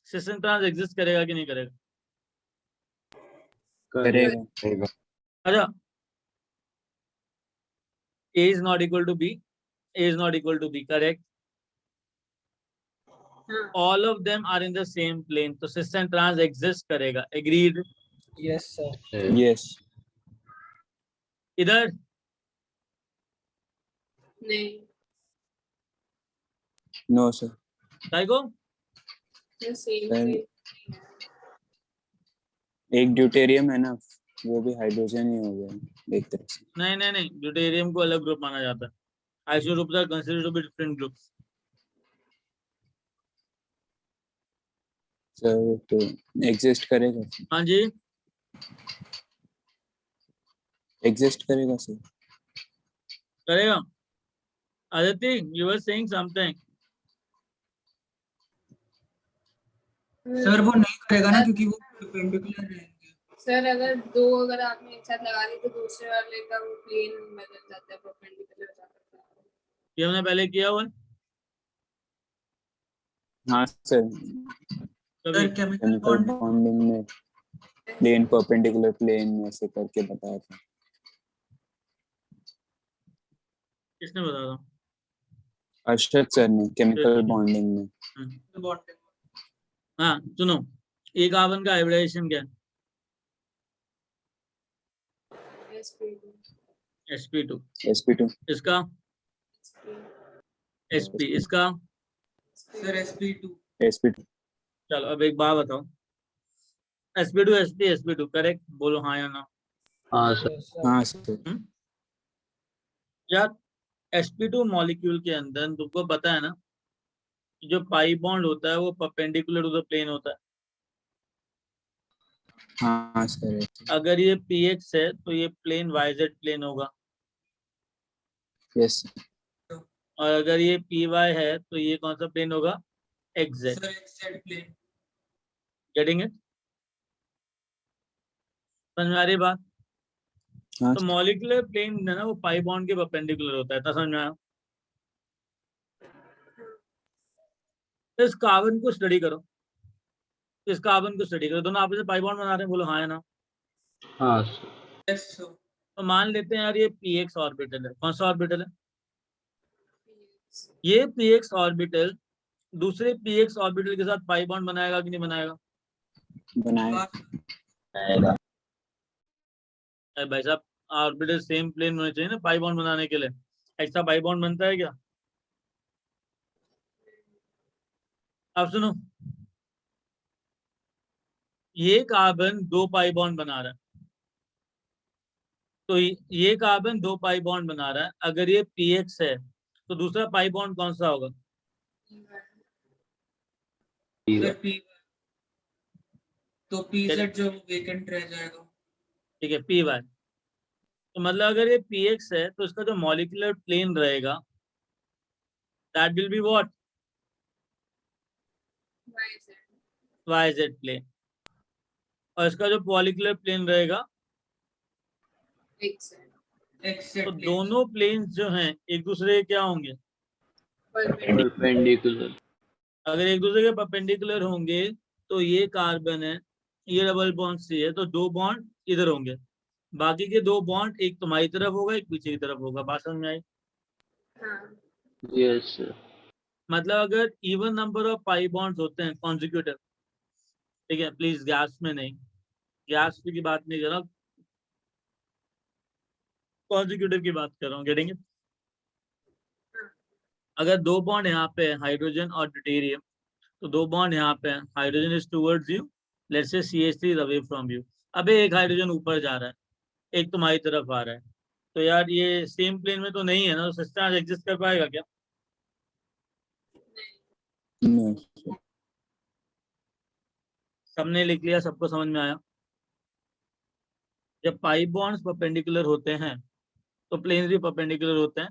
सिस्टम ट्रांस एग्जिस्ट करेगा कि नहीं करेगा? करेगा। अच्छा, A is not equal to B, A is not equal to B, correct? हाँ All of them are in the same plane, तो सिस्टम ट्रांस एग्जिस्ट करेगा, एग्रीड? Yes, sir. यस। इधर नहीं नो सर। काय को? सेम Sir, पे एक deuterium है ना, वो भी हाइड्रोजन ही हो गया एक तरह से। नहीं नहीं नहीं, ड्यूटेरियम को अलग ग्रुप माना जाता है। Isotopes are considered to be different groups. Sir तो एग्जिस्ट करेगा, हाँ जी, एग्जिस्ट करेगा सर। करेगा। Aditya, you were saying something. Sir वो नहीं करेगा ना, क्योंकि वो परपेंडिकुलर रहेंगे। सर अगर दो अगर आपने एक साथ लगा दी तो दूसरे वाले का वो प्लेन बदल जाता है, परपेंडिकुलर हो जाता है। ये हमने पहले किया हुआ है। हाँ सर। कभी sir chemical chemical bond bonding में प्लेन परपेंडिकुलर प्लेन में से करके बताया था। किसने बताया था? अर्शद सर ने केमिकल बॉन्डिंग में। बॉन्ड हाँ सुनो, एक कार्बन का हाइब्रिडाइजेशन क्या है? sp2। sp2 इसका sp, इसका सर sp2 sp2 चलो अब एक बात बताओ, sp2 sp sp2 करेक्ट, बोलो हाँ या ना। हाँ सर। Yes, sir. हाँ सर। यार sp2 मॉलिक्यूल के अंदर तुमको पता है ना, जो पाई बॉन्ड होता है वो परपेंडिकुलर टू द प्लेन होता है। हाँ सर। अगर ये px है तो ये प्लेन yz प्लेन होगा, यस और अगर ये py है तो ये कौन सा प्लेन होगा? xz। Sir xz plane getting it? समझ में आ रही बात? हाँ तो मॉलिक्यूलर प्लेन है ना वो पाई बॉन्ड के परपेंडिकुलर होता है, तो समझ में आया? तो इस कार्बन को स्टडी करो, इस कार्बन को स्टडी करो, दोनों आपस में पाई बॉन्ड बना रहे हैं, बोलो हाँ या ना। हाँ सर। यस सर तो मान लेते हैं यार ये px ऑर्बिटल है, कौन सा ऑर्बिटल है? ये px ऑर्बिटल दूसरे px ऑर्बिटल के साथ पाई बॉन्ड बनाएगा कि नहीं बनाएगा? बनाएगा। अरे भाई साहब, ऑर्बिटल सेम प्लेन होने चाहिए ना पाई बॉन्ड बनाने के लिए, ऐसा पाई बॉन्ड बनता है क्या? अब सुनो, ये कार्बन 2 पाई बॉन्ड बना रहा है, तो ये कार्बन 2 पाई बॉन्ड बना रहा है, अगर ये px है तो दूसरा पाई बॉन्ड कौन सा होगा? सर p तो pz जो वेकेंट रह जाएगा। ठीक है, py। तो मतलब अगर ये px है तो इसका जो मॉलिक्यूलर प्लेन रहेगा that will be what? yz plane. और इसका जो मॉलिक्यूलर प्लेन रहेगा, xz तो प्लेन दोनों प्लेन जो हैं एक दूसरे के क्या होंगे? परपेंडिकुलर। अगर एक दूसरे के परपेंडिकुलर होंगे तो ये कार्बन है, ये डबल बॉन्ड सी है, तो 2 बॉन्ड इधर होंगे, बाकी के 2 बॉन्ड एक तुम्हारी तरफ होगा एक पीछे की तरफ होगा। बात समझ में आई? Yes sir. मतलब अगर even number of pi bonds होते हैं कॉन्जिक्यूटिव, ठीक है, प्लीज गैस में नहीं, गैस की बात नहीं कर रहा, कॉन्जिक्यूटिव की बात कर रहा हूँ। गेटिंग? अगर 2 बॉन्ड यहाँ पे है हाइड्रोजन और ड्यूटेरियम, तो 2 बॉन्ड यहाँ पे है, hydrogen is towards you, let's say CH3 is away from you. अबे एक हाइड्रोजन ऊपर जा रहा है, एक तुम्हारी तरफ आ रहा है, तो यार ये सेम प्लेन में तो नहीं है ना, तो सिस्टम एग्जिस्ट कर पाएगा क्या? नहीं। सबने लिख लिया, सबको समझ में आया? जब पाई बॉन्ड्स परपेंडिकुलर होते हैं तो प्लेन्स भी परपेंडिकुलर होते हैं,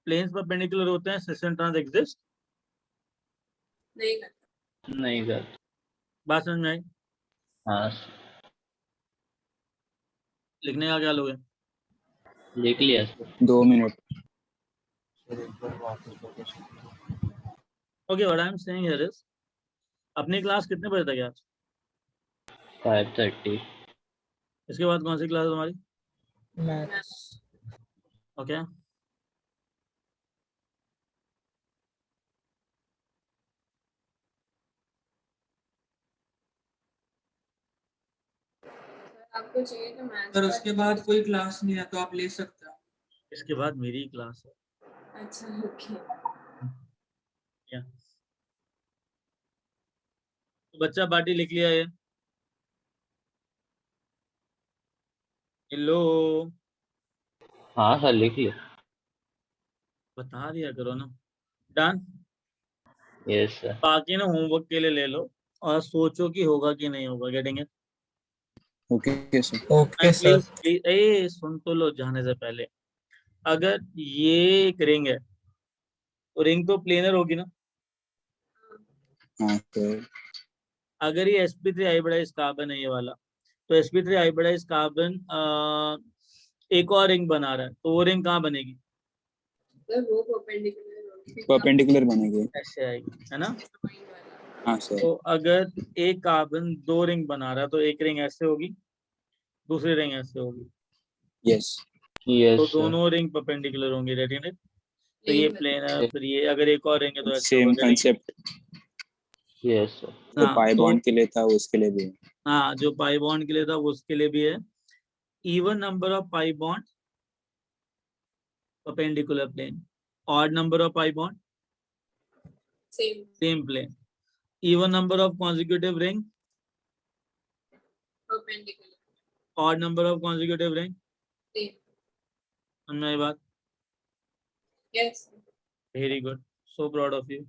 प्लेन्स परपेंडिकुलर होते हैं, सिस्टम ट्रांस एग्जिस्ट नहीं सर। बात समझ में आई? हाँ सर। लिखने का क्या लोगे? लिख लिया sir. 2 minute. Okay, what I am saying here is, अपनी क्लास कितने बजे तक है आज? 5:30। इसके बाद कौन सी क्लास है तुम्हारी? Maths. ओके आपको चाहिए तो मैथ्स सर उसके बाद कोई क्लास नहीं है तो आप ले सकते हो। इसके बाद मेरी क्लास है। अच्छा ओके। क्या तो बच्चा पार्टी लिख लिया ये? हेलो, हाँ सर लिख लिया। बता दिया करो ना। डन? Yes sir. बाकी ना होमवर्क के लिए ले लो और सोचो कि होगा कि नहीं होगा। Getting it? Okay sir. Okay, sir. Please please ए सुन तो लो जाने से पहले, अगर ये एक रिंग है तो रिंग तो प्लेनर होगी ना। हाँ सर। अगर ये sp3 हाइब्रिडाइज्ड कार्बन है ये वाला, तो sp3 हाइब्रिडाइज्ड कार्बन एक और रिंग बना रहा है, तो वो रिंग कहाँ बनेगी? तो वो परपेंडिकुलर होगी। परपेंडिकुलर बनेगी। ऐसे आएगी, है ना? हाँ सर। तो अगर एक कार्बन 2 रिंग बना रहा है तो एक रिंग ऐसे होगी, दूसरी रिंग ऐसे होगी, यस तो यस सर। दोनों रिंग परपेंडिकुलर होंगी, राइट इन इट। तो ये प्लेन है, फिर ये अगर एक और रिंग है तो ऐसे सेम होगा, getting it? Concept yes sir. जो हाँ, पाई तो बॉन्ड के लिए था उसके लिए भी है। हाँ, जो पाई बॉन्ड के लिए था वो उसके लिए भी है। Even number of pi bond perpendicular plane, odd number of pi bond same plane, even number of consecutive ring, perpendicular odd number of consecutive ring, same समझ में आई बात? yes Very good, so proud of you.